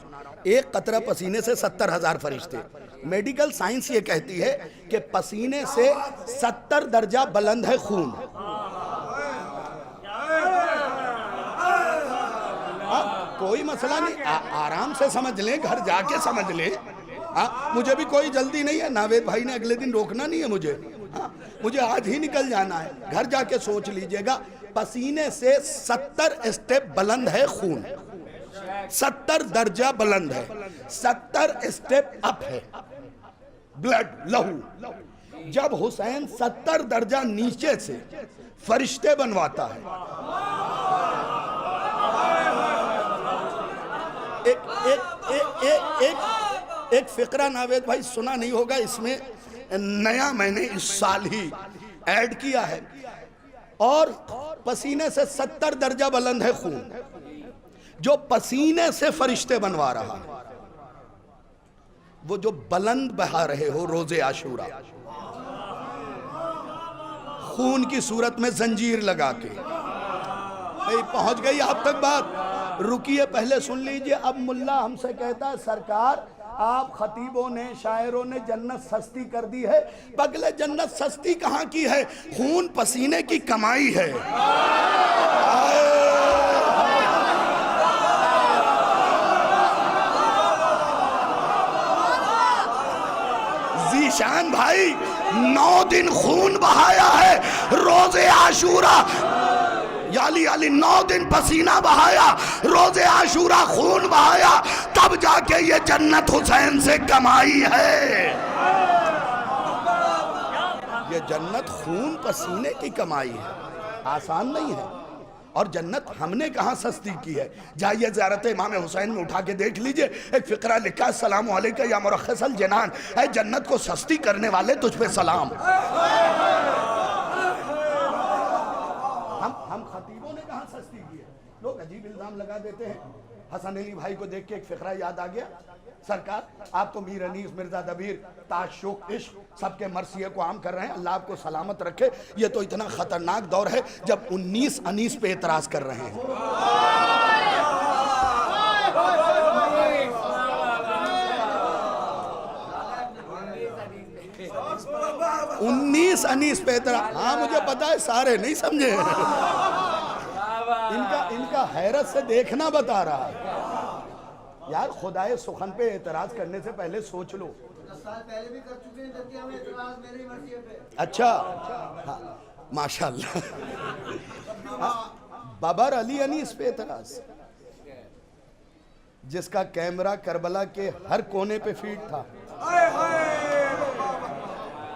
एक कतरा पसीने से 70,000 फरिश्ते। मेडिकल साइंस ये कहती है कि पसीने से 70 दर्जा बुलंद है खून। कोई मसला नहीं, आराम से समझ ले, घर जाके समझ ले। हाँ, मुझे भी कोई जल्दी नहीं है, नावेद भाई ने अगले दिन रोकना नहीं है मुझे। हाँ, मुझे आज ही निकल जाना है। घर जाके सोच लीजिएगा, पसीने से 70 स्टेप बुलंद है खून, 70 दर्जा बुलंद है, 70 स्टेप अप है ब्लड, लहू। जब हुसैन 70 दर्जा नीचे से फरिश्ते बनवाता है, एक फिक्रा नावेद भाई सुना नहीं होगा, इसमें नया मैंने इस साल ही ऐड किया है। और पसीने से 70 दर्जा बुलंद है खून, जो पसीने से फरिश्ते बनवा रहा, वो जो बुलंद बहा रहे हो रोजे आशूरा खून की सूरत में जंजीर लगा के। भाई पहुंच गई आप तक बात, रुकिए पहले सुन लीजिए। अब मुल्ला हमसे कहता है सरकार आप खतीबों ने, शायरों ने जन्नत सस्ती कर दी है। बगले जन्नत सस्ती कहाँ की है, खून पसीने की कमाई है। जीशान भाई 9 दिन खून बहाया है रोजे आशूरा, याली 9 दिन पसीना बहाया, रोजे आशूरा खून बहाया, तब जाके ये जन्नत हुसैन से कमाई है। ये जन्नत खून पसीने की कमाई है, आसान नहीं है। और जन्नत हमने कहाँ सस्ती की है। जाइए ज़ियारत इमाम हुसैन में उठा के देख लीजिए, एक फिक्रा लिखा, अस्सलामु अलैका या मुरख्खिसल जनान, है जन्नत को सस्ती करने वाले तुझ पे सलाम। हम खतीबों ने कहाँ सस्ती की है। लोग अजीब इल्जाम लगा देते हैं। हसन अली भाई को देख के एक फिक्रा याद आ गया, सरकार आप तो मीर अनीस, मिर्जा दबीर, ताशुक, इश्क सबके मरसिए को आम कर रहे हैं, अल्लाह आपको सलामत रखे। ये तो इतना खतरनाक दौर है जब 19 अनीस पे एतराज कर रहे हैं। 19 अनीस पे एतराज। हाँ मुझे पता है सारे नहीं समझे, इनका हैरत से देखना बता रहा है। यार खुदाए सुखन पे एतराज करने से पहले सोच लो। 10 साल पहले भी कर चुके हैं दतिया में एतराज मेरी मर्जी पे। अच्छा हाँ, माशाल्लाह। बाबर अली अनीस पे एतराज, जिसका कैमरा करबला के हर कोने पे फीड था।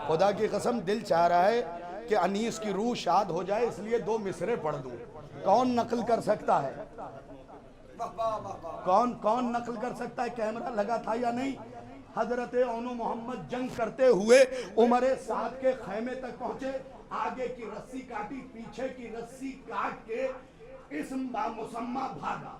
खुदा की कसम दिल चाह रहा है कि अनीस की रूह शाद हो जाए, इसलिए 2 मिसरे पढ़ दूं। कौन नकल कर सकता है, कौन नकल कर सकता है, कैमरा लगा था या नहीं। हजरत ओनो मोहम्मद जंग करते हुए उमरे साद के खैमे तक पहुंचे, आगे की रस्सी काटी, पीछे की रस्सी काट के इस्म बा मुसम्मा भागा।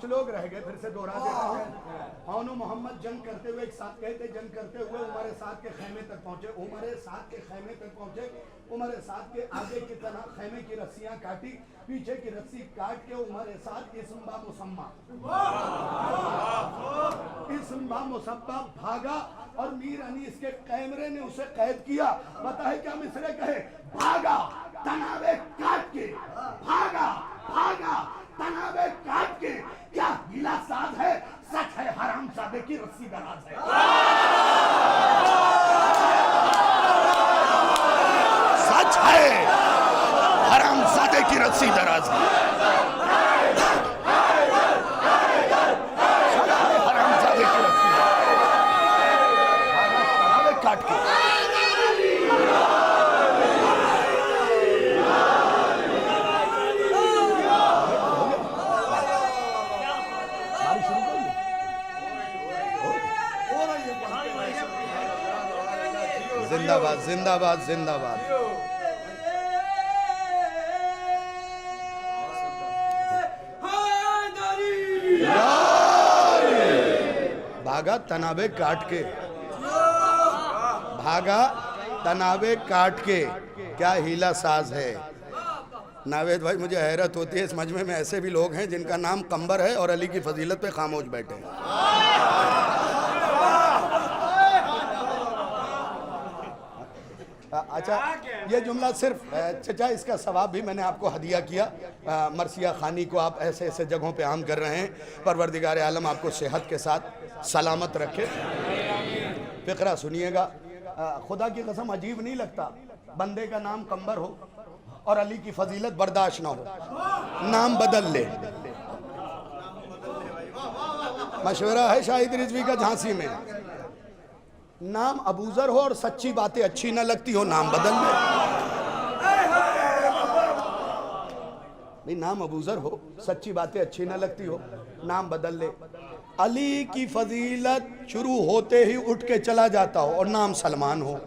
लोग रह गए, फिर से दोहरा देते हैं। हौनो मोहम्मद जंग करते हुए एक साथ गए थे, जंग करते हुए उमर साद के खैमे तक पहुंचे। उमर साद के खैमे तक पहुंचे, उमर साद के आगे की तरह खैमे की रस्सियां काटी, पीछे की रस्सी काट के उमर साद इसम्बा मुसम्मा भागा और मीर अनीस के कैमरे ने उसे कैद किया। पता है क्या मिसरे कहे? भागा तनावे काट के, भागा भागा तनावे काट के। क्या हीला साज है? सच है हरामजादे की रस्सी दराज है। सच है हरामजादे की रस्सी दराज है। हरामजादे की रस्सी तनावे काट के। जिंदाबाद जिंदाबाद जिंदाबाद। भागा तनावे काट के, भागा तनावे काट के। क्या हीला साज है। नावेद भाई, मुझे हैरत होती है इस मजमे में ऐसे भी लोग हैं जिनका नाम कंबर है और अली की फजीलत पे खामोश बैठे हैं। अच्छा, ये जुमला सिर्फ चचा, इसका सवाब भी मैंने आपको हदिया किया। मरसिया खानी को आप ऐसे ऐसे जगहों पे आम कर रहे हैं। परवरदिगार आलम आपको सेहत के साथ सलामत रखे। फिक्रा सुनिएगा, खुदा की कसम अजीब नहीं लगता बंदे का नाम कंबर हो और अली की फजीलत बर्दाश्त ना हो, नाम बदल ले। मशवरा है शाहिद रिजवी का झांसी में, नाम अबूजर हो और सच्ची बातें अच्छी ना लगती हो, नाम बदल ले। नहीं, नाम अबूजर हो, सच्ची बातें अच्छी ना लगती हो, नाम बदल ले। अली की फजीलत शुरू होते ही उठ के चला जाता हो और नाम सलमान हो।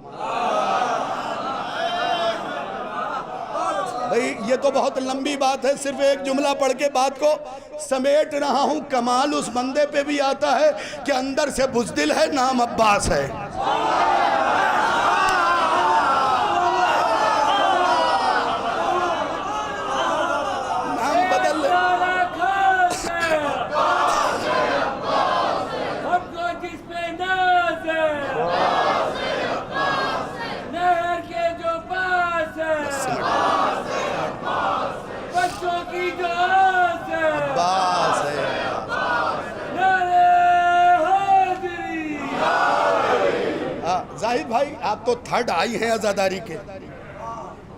भाई ये तो बहुत लंबी बात है, सिर्फ एक जुमला पढ़ के बात को समेट रहा हूं। कमाल उस बंदे पे भी आता है कि अंदर से बुज़दिल है, नाम अब्बास है। नाम बदल ले। हमको जिस पे नाज है, नहर के जो पास है, बच्चों की जो आस है, अब्बास है। नारे हाज़री। जाहिद भाई, आप तो थर्ड आई हैं आज़ादारी के,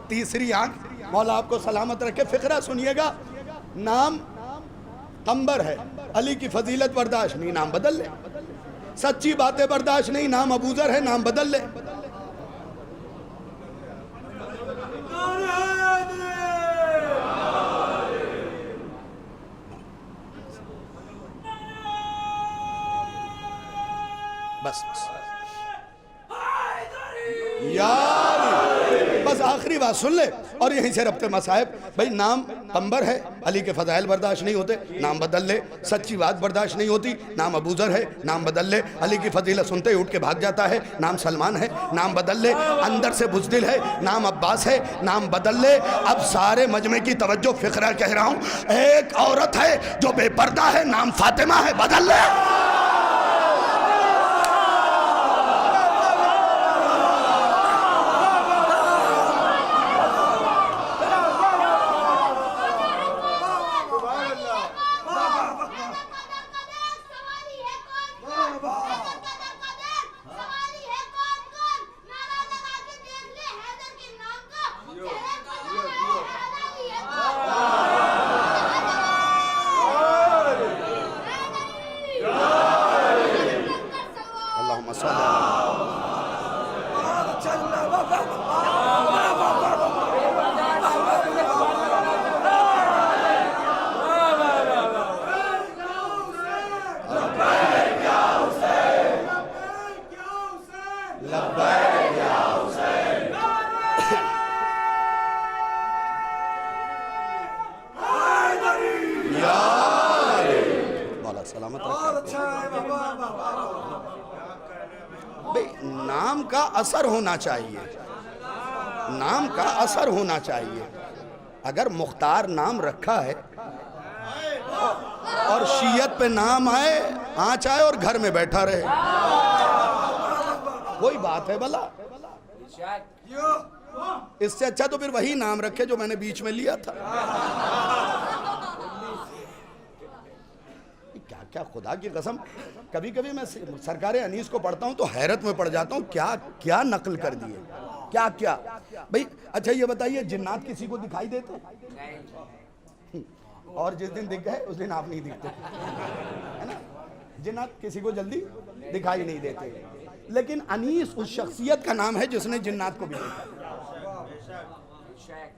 तीसरी आंख, मौला आपको सलामत रखे। फिक्रा सुनिएगा, नाम कंबर है, अली की फजीलत बर्दाश्त नहीं, नाम बदल ले। सच्ची बातें बर्दाश्त नहीं, नाम अबूजर है, नाम बदल ले। बस यार, बस आखिरी बात सुन ले और यहीं से रब्ते मसाहिब। भाई नाम कंबर है, अली के फजाइल बर्दाश्त नहीं होते, नाम बदल ले। सच्ची बात बर्दाश्त नहीं होती, नाम अबूजर है, नाम बदल ले। अली की फजीलत सुनते ही उठ के भाग जाता है, नाम सलमान है, नाम बदल ले। अंदर से बुज़दिल है, नाम अब्बास है, नाम बदल ले। अब सारे मजमे की तवज्जो, फिक्रा कह रहा हूँ। एक औरत है जो बेपर्दा है, नाम फातिमा है, बदल ले। नाम का असर होना चाहिए, नाम का असर होना चाहिए। अगर मुख्तार नाम रखा है और शीयत पे नाम आए, आँच आए और घर में बैठा रहे, कोई बात है भला? इससे अच्छा तो फिर वही नाम रखे जो मैंने बीच में लिया था। क्या क्या, खुदा की कसम, कभी कभी मैं सरकारे अनीस को पढ़ता हूं तो हैरत में पड़ जाता हूं, क्या क्या नकल कर दिए, क्या क्या। भाई अच्छा ये बताइए, जिन्नात किसी को दिखाई देते? और जिस दिन दिख गए उस दिन आप नहीं दिखते, है ना? जिन्नात किसी को जल्दी दिखाई नहीं देते, लेकिन अनीस उस शख्सियत का नाम है जिसने जिन्नात को भी देखा।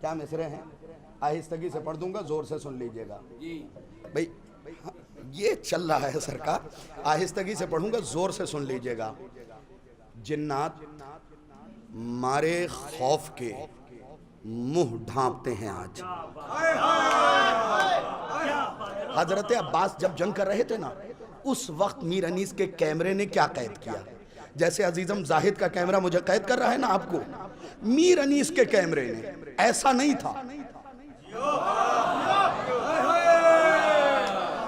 क्या मिसरे हैं? आहिस्तगी से पढ़ दूंगा, जोर से सुन लीजिएगा भाई। ये चल रहा है सरकार, आहिस्तगी से पढ़ूंगा, जोर से सुन लीजिएगा। जिन्नात मारे खौफ के मुंह ढांपते हैं आज। हजरत अब्बास जब जंग कर रहे थे ना, उस वक्त मीर अनीस के कैमरे ने क्या कैद किया, जैसे अजीजम जाहिद का कैमरा मुझे कैद कर रहा है ना आपको, मीर अनीस के कैमरे ने ऐसा नहीं था।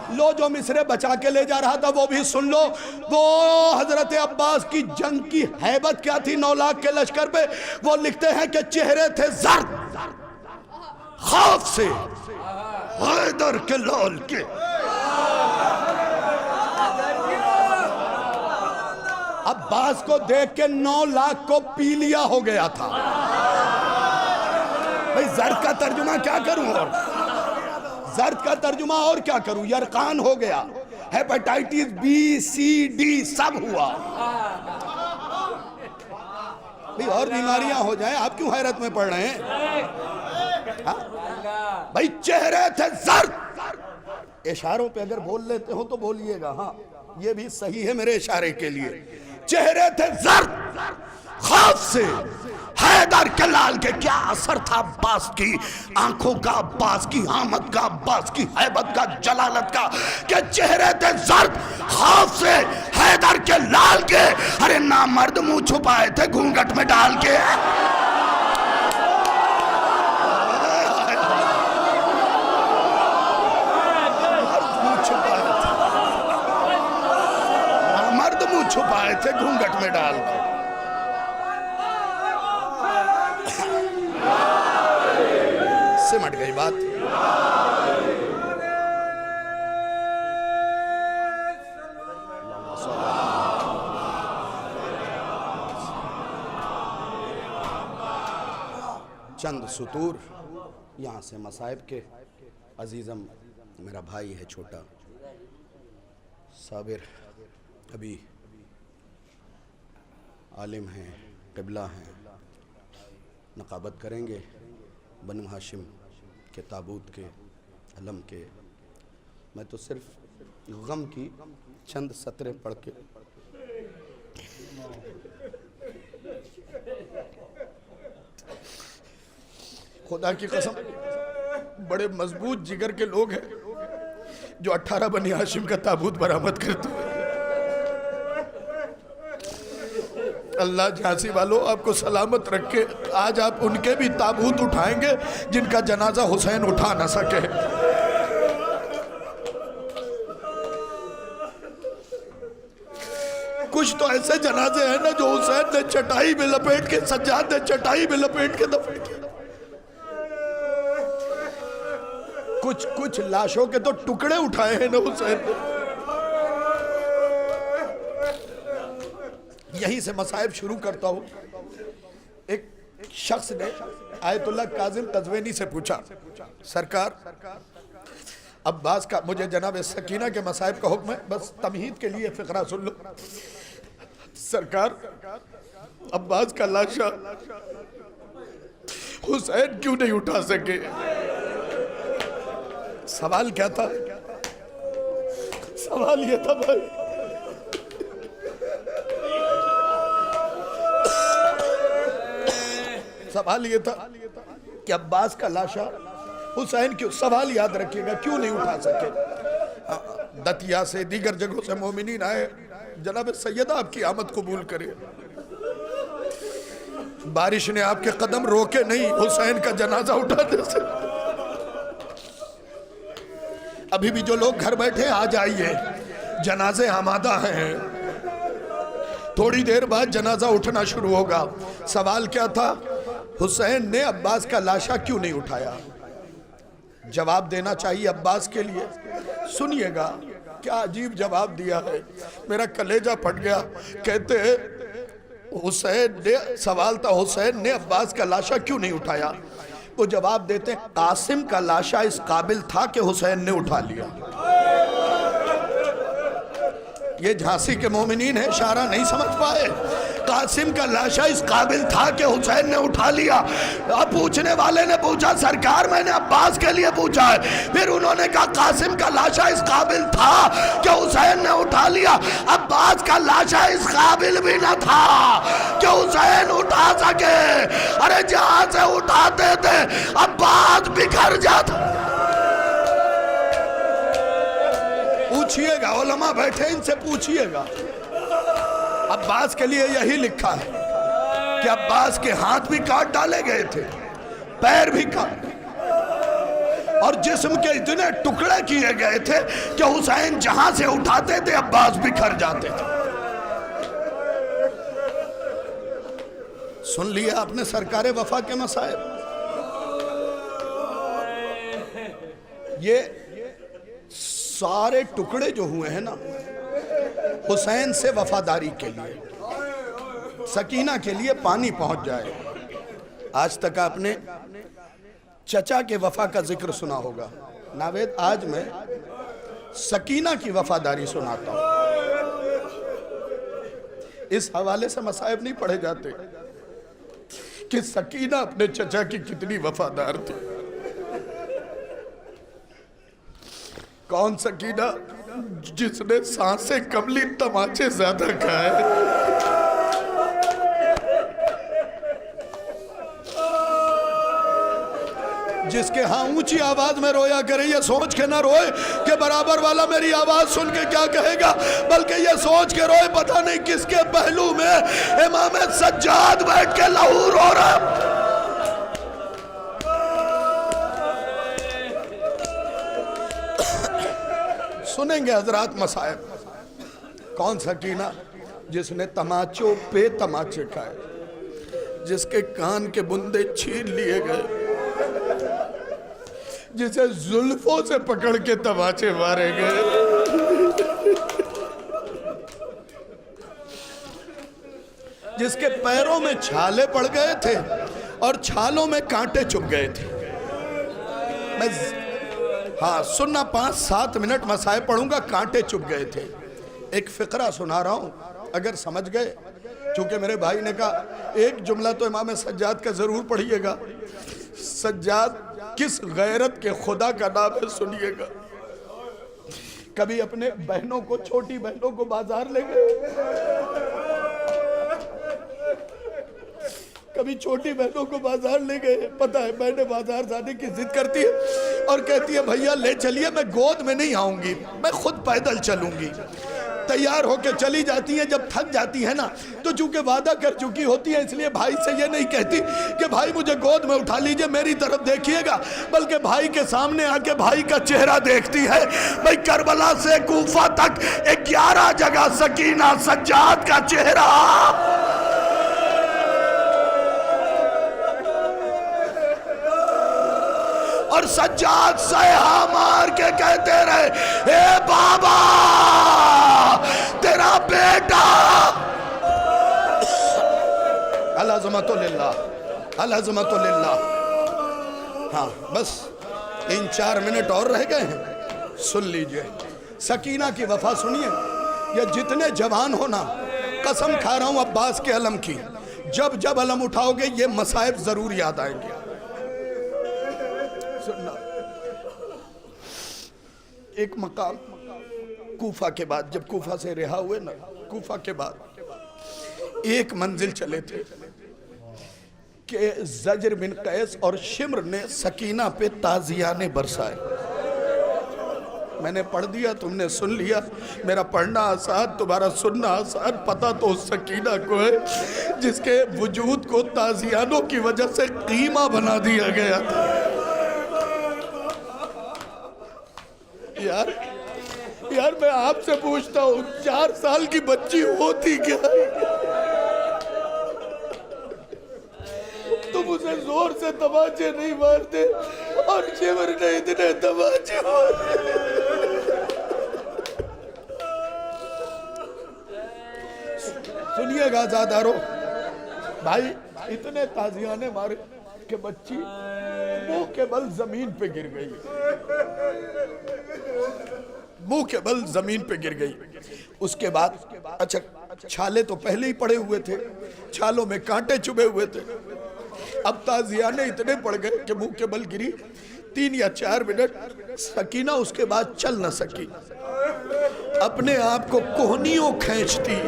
लो जो मिसरे बचा के ले जा रहा था वो भी सुन लो। वो हजरत अब्बास की जंग की हैबत क्या थी 9 लाख के लश्कर पे। वो लिखते हैं कि चेहरे थे जर्द खौफ से हैदर के लाल के। अब्बास को देख के 9 लाख को पी लिया हो गया था। भाई जर्द का तर्जुमा क्या करूं, और जर्द का तर्जुमा और क्या करूं, यरकान हो गया, हेपेटाइटिस बी सी डी सब हुआ। भाई और बीमारियां हो जाएं, आप क्यों हैरत में पड़ रहे हैं? भाई चेहरे थे जर्द। इशारों पे अगर बोल लेते हो तो बोलिएगा, हाँ ये भी सही है मेरे इशारे के लिए। चेहरे थे जर्द खौफ से हैदर के लाल के। क्या असर था अब्बास की आंखों का, अब्बास की आमद का, अब्बास की हैबत का, जलालत का, कि चेहरे थे जर्द खौफ से हैदर के लाल के। अरे नामर्द मुंह छुपाए थे घूंघट में डाल के। छुपाए थे घूंघट में डाल के। सिमट गई बात। चंद सुतूर यहां से मसाइब के। अजीजम मेरा भाई है छोटा साबिर, अभी आलिम हैं, क़िबला हैं, नक़ाबत करेंगे बनु हाशिम के ताबूत के अलम के। मैं तो सिर्फ गम की चंद सतरें पढ़ के खुदा की कसम बड़े मजबूत जिगर के लोग हैं जो 18 बनी हाशिम का ताबूत बरामद करते हैं। अल्लाह झांसी वालों आपको सलामत रखे। आज आप उनके भी ताबूत उठाएंगे जिनका जनाजा हुसैन उठा ना सके। कुछ तो ऐसे जनाजे हैं ना जो हुसैन ने चटाई में लपेट के, सज्जाद ने चटाई में लपेट के दफन किया। कुछ लाशों के तो टुकड़े उठाए हैं ना हुसैन ने। यहीं से मसाइब शुरू करता हूं। एक शख्स ने आयतुल्लाह काजिम कज़वीनी से पूछा, सरकार अब्बास का, मुझे जनाब सकीना के मसाइब का हुक्म है, बस तमहीद के लिए फिक्रा सुन लो। सरकार अब्बास का लाशा हुसैन क्यों नहीं उठा सके? सवाल क्या था? सवाल ये था भाई, सवाल ये था कि अब्बास का लाशा हुसैन क्यों, सवाल याद रखिएगा, क्यों नहीं उठा सके? दतिया से दीगर जगहों से मोमिनीन आए, जनाब सैयदा आपकी आमद कबूल करे। बारिश ने आपके कदम रोके नहीं हुसैन का जनाजा उठाने से। अभी भी जो लोग घर बैठे आ जाइए, जनाजे आमादा हैं, थोड़ी देर बाद जनाजा उठना शुरू होगा। सवाल क्या था? हुसैन ने अब्बास का लाशा क्यों नहीं उठाया? जवाब देना चाहिए अब्बास के लिए। सुनिएगा क्या अजीब जवाब दिया है, मेरा कलेजा फट गया। कहते हुसैन ने, सवाल था हुसैन ने अब्बास का लाशा क्यों नहीं उठाया? वो जवाब देते कासिम का लाशा इस काबिल था कि हुसैन ने उठा लिया। ये झांसी के मोमिनीन है, इशारा नहीं समझ पाए। कासिम का लाशा इस काबिल था कि हुसैन ने उठा लिया। अब पूछने वाले ने पूछा सरकार मैंने अब्बास के लिए पूछा है, फिर उन्होंने कहा कासिम का लाशा इस काबिल था कि हुसैन ने उठा लिया। अब्बास का लाशा इस काबिल भी न था कि हुसैन उठा सके। अरे जहां से उठाते थे अब्बास बिखर जाता। पूछिएगा, उलमा बैठे इनसे पूछिएगा। अब्बास के लिए यही लिखा है कि अब्बास के हाथ भी काट डाले गए थे, पैर भी काट, और जिस्म के इतने टुकड़े किए गए थे कि हुसैन जहां से उठाते थे अब्बास बिखर जाते थे। सुन लिया आपने सरकारे वफा के मसाइब। ये सारे टुकड़े जो हुए हैं ना हुसैन से वफादारी के लिए, सकीना के लिए पानी पहुंच जाए। आज तक आपने चचा के वफा का जिक्र सुना होगा। नावेद आज मैं सकीना की वफादारी सुनाता हूं। इस हवाले से मसाइब नहीं पढ़े जाते कि सकीना अपने चचा की कितनी वफादार थी। कौन सकीना? जिसने सांसें कमली तमाचे ज्यादा खाए। जिसके हाँ ऊंची आवाज में रोया करे, ये सोच के ना रोए कि बराबर वाला मेरी आवाज सुन के क्या कहेगा, बल्कि ये सोच के रोए पता नहीं किसके पहलू में इमाम सज्जाद बैठ के लहू रो रहा। सुनेंगे हजरात मसाइब। कौन सकीना? जिसने तमाचों पे तमाचे खाए, जिसके कान के बुंदे छीन लिए गए, जिसे जुल्फों से पकड़ के तमाचे मारे गए, जिसके पैरों में छाले पड़ गए थे और छालों में कांटे चुभ गए थे। मैं हाँ सुनना, 5-7 मिनट मसाए पढ़ूंगा, कांटे चुभ गए थे। एक फिक्रा सुना रहा हूं, अगर समझ गए, क्योंकि मेरे भाई ने कहा एक जुमला तो इमाम सज्जाद का जरूर पढ़िएगा। सज्जाद किस गैरत के खुदा का नाम है सुनिएगा। कभी अपने बहनों को, छोटी बहनों को बाजार ले गए, कभी छोटी बहनों को बाजार ले गए। पता है बहनें बाजार जाने की जिद करती है और कहती है भैया ले चलिए, मैं गोद में नहीं आऊंगी, मैं खुद पैदल चलूंगी। तैयार होकर चली जाती हैं, जब थक जाती है ना तो चूंकि वादा कर चुकी होती है इसलिए भाई से ये नहीं कहती कि भाई मुझे गोद में उठा लीजिए, मेरी तरफ देखिएगा, बल्कि भाई के सामने आके भाई का चेहरा देखती है। भाई करबला से कूफा तक 11 जगह सकीना सज्जाद का चेहरा, और सज्जाद सहा मार के कहते रहे ए बाबा तेरा बेटा। अल-अज़मतुलिल्लाह, अल-अज़मतुलिल्लाह। हाँ बस 3-4 मिनट और रह गए हैं, सुन लीजिए। सकीना की वफा सुनिए। ये जितने जवान हो ना, कसम खा रहा हूं अब्बास के अलम की, जब जब अलम उठाओगे ये मसाइब जरूर याद आएंगे। सुनना, एक मकाम कूफा के बाद, जब कूफा से रिहा हुए ना, कूफा के बाद एक मंजिल चले थे कि ज़जर बिन कैस और शिम्र ने सकीना पे ताजियाने बरसाए। मैंने पढ़ दिया, तुमने सुन लिया। मेरा पढ़ना आसान, तुम्हारा सुनना आसान। पता तो उस सकीना को है जिसके वजूद को ताजियानों की वजह से कीमा बना दिया गया था। यार मैं आपसे पूछता हूँ, 4 साल की बच्ची होती क्या? तुम उसे जोर से तमाचे नहीं मारते और शिवर ने इतने तमाचे मारे। सुनिएगा आजादारो भाई, इतने ताजियाने मारे कि बच्ची मुंह के बल जमीन पे गिर गई, मुंह के बल जमीन पे गिर गई। उसके बाद अच्छा, छाले तो पहले ही पड़े हुए थे, छालों में कांटे चुभे हुए थे। अब ताजियाने इतने पड़ गए कि मुंह के बल गिरी। 3 या 4 मिनट सकीना उसके बाद चल न सकी, अपने आप को कोहनियों खींचती।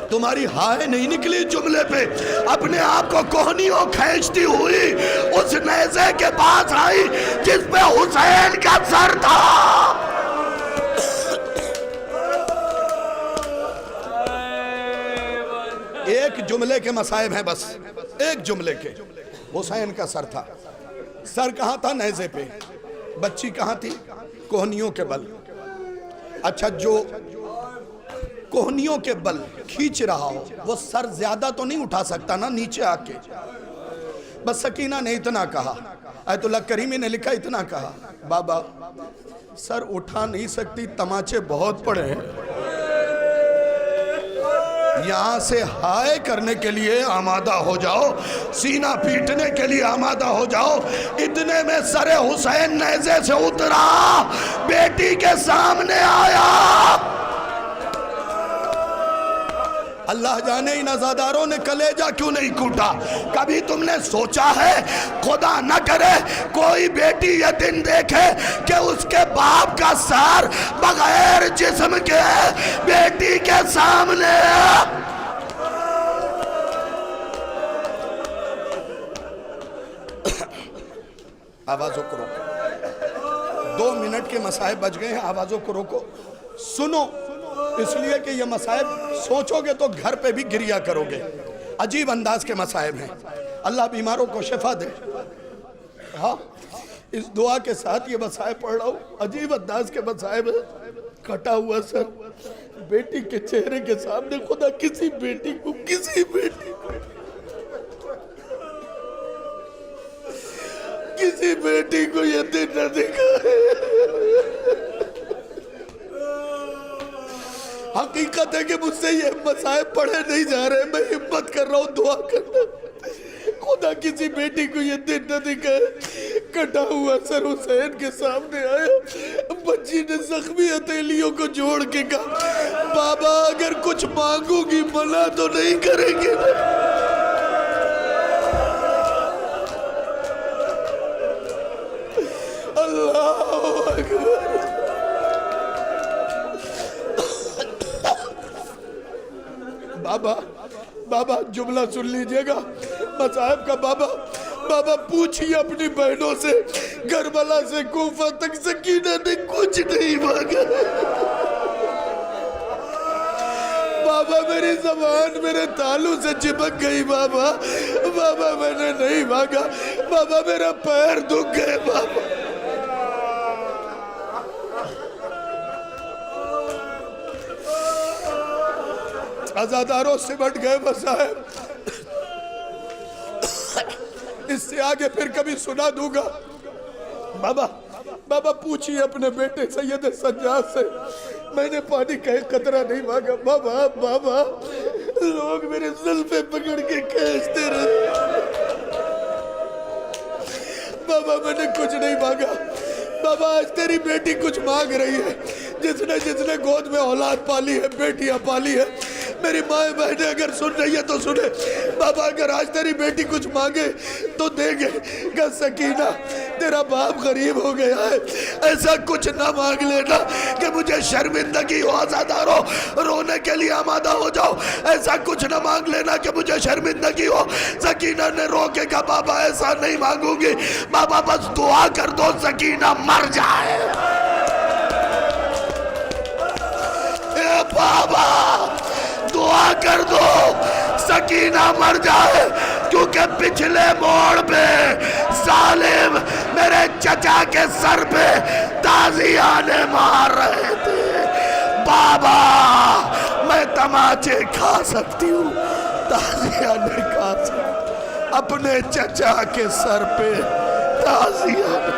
तुम्हारी हाय नहीं निकली जुमले पे, अपने आप को कोहनियों खींचती हुई उस नेज़े के पास आई जिस पे हुसैन का सर था। एक जुमले के मसाइब हैं, बस एक जुमले के। हुसैन का सर था। सर कहाँ था? नेज़े पे। बच्ची कहाँ थी? कोहनियों के बल। अच्छा, जो कोहनियों के बल खींच रहा हो वो सर ज्यादा तो नहीं उठा सकता ना नीचे आके। बस सकीना ने इतना कहा, आयतुल्लाह करीमी ने लिखा इतना कहा, बाबा सर उठा नहीं सकती, तमाचे बहुत पड़े हैं। यहां से हाय करने के लिए आमादा हो जाओ, सीना पीटने के लिए आमादा हो जाओ। इतने में सरे हुसैन नेज़े से उतरा, बेटी के सामने आया। अल्लाह जाने इन अज़ादारों ने कलेजा क्यों नहीं कूटा। कभी तुमने सोचा है, खुदा न करे कोई बेटी ये दिन देखे कि उसके बाप का सर बगैर जिस्म के बेटी के सामने। आवाजों को रोको, 2 मिनट के मसाइब बच गए हैं। आवाजों को रोको, सुनो, इसलिए कि ये मसाइब सोचोगे तो घर पे भी गिरिया करोगे। अजीब अंदाज के मसाइब हैं। अल्लाह बीमारों को शिफा दे। हाँ, इस दुआ के साथ ये मसाइब पढ़ रहा हूँ। अजीब अंदाज के मसाइब है। कटा हुआ सर बेटी के चेहरे के सामने। खुदा किसी बेटी को ये दिन न दिखाए। हकीकत है कि मुझसे ये मसाइब पढ़े नहीं जा रहे। मैं हिम्मत कर रहा हूँ, दुआ करना, खुदा किसी बेटी को ये दिन न दिखाए। कटा हुआ सर हुसैन के सामने आया। बच्ची ने जख्मी हथेलियों को जोड़ के कहा, बाबा अगर कुछ मांगूंगी मना तो नहीं करेंगे ना? अल्लाह अकबर। बाबा जुमला सुन लीजिएगा मसाहब का। बाबा पूछिए अपनी बहनों से, करबला से कूफा तक सकीना ने कुछ नहीं मांगा। बाबा मेरी ज़बान मेरे तालू से चिपक गई। बाबा मैंने नहीं मांगा। बाबा मेरा पैर दुख गए। बाबा आजादारों सिमट गए मसाहब। इससे आगे फिर कभी सुना दूंगा। बाबा पूछिए अपने बेटे सैयद सज्जाद से, मैंने पानी का एक कतरा नहीं मांगा। बाबा लोग मेरे जुल्फे पकड़ के खींचते रहे। बाबा मैंने कुछ नहीं मांगा। बाबा आज तेरी बेटी कुछ मांग रही है। जिसने गोद में औलाद पाली है, बेटियां पाली है, मेरी माँ बहनें अगर सुन रही है तो सुने। बाबा अगर आज तेरी बेटी कुछ मांगे तो देंगे। क्या सकीना तेरा बाप गरीब हो गया है, ऐसा कुछ ना मांग लेना कि मुझे शर्मिंदगी हो, आजादारो रोने के लिए आमादा हो जाओ। ऐसा कुछ ना मांग लेना कि मुझे शर्मिंदगी हो। सकीना ने रो के कहा बाबा ऐसा नहीं मांगूंगी। बाबा बस दुआ कर दो सकीना मर जाए। ए बाबा दुआ कर दो सकीना मर जाए, क्योंकि पिछले मोड़ पे सालिम मेरे चचा के सर पे ताजियाने मार रहे थे। बाबा मैं तमाचे खा सकती हूँ, ताजियाने खा सकती, अपने चचा के सर पे ताजियाने।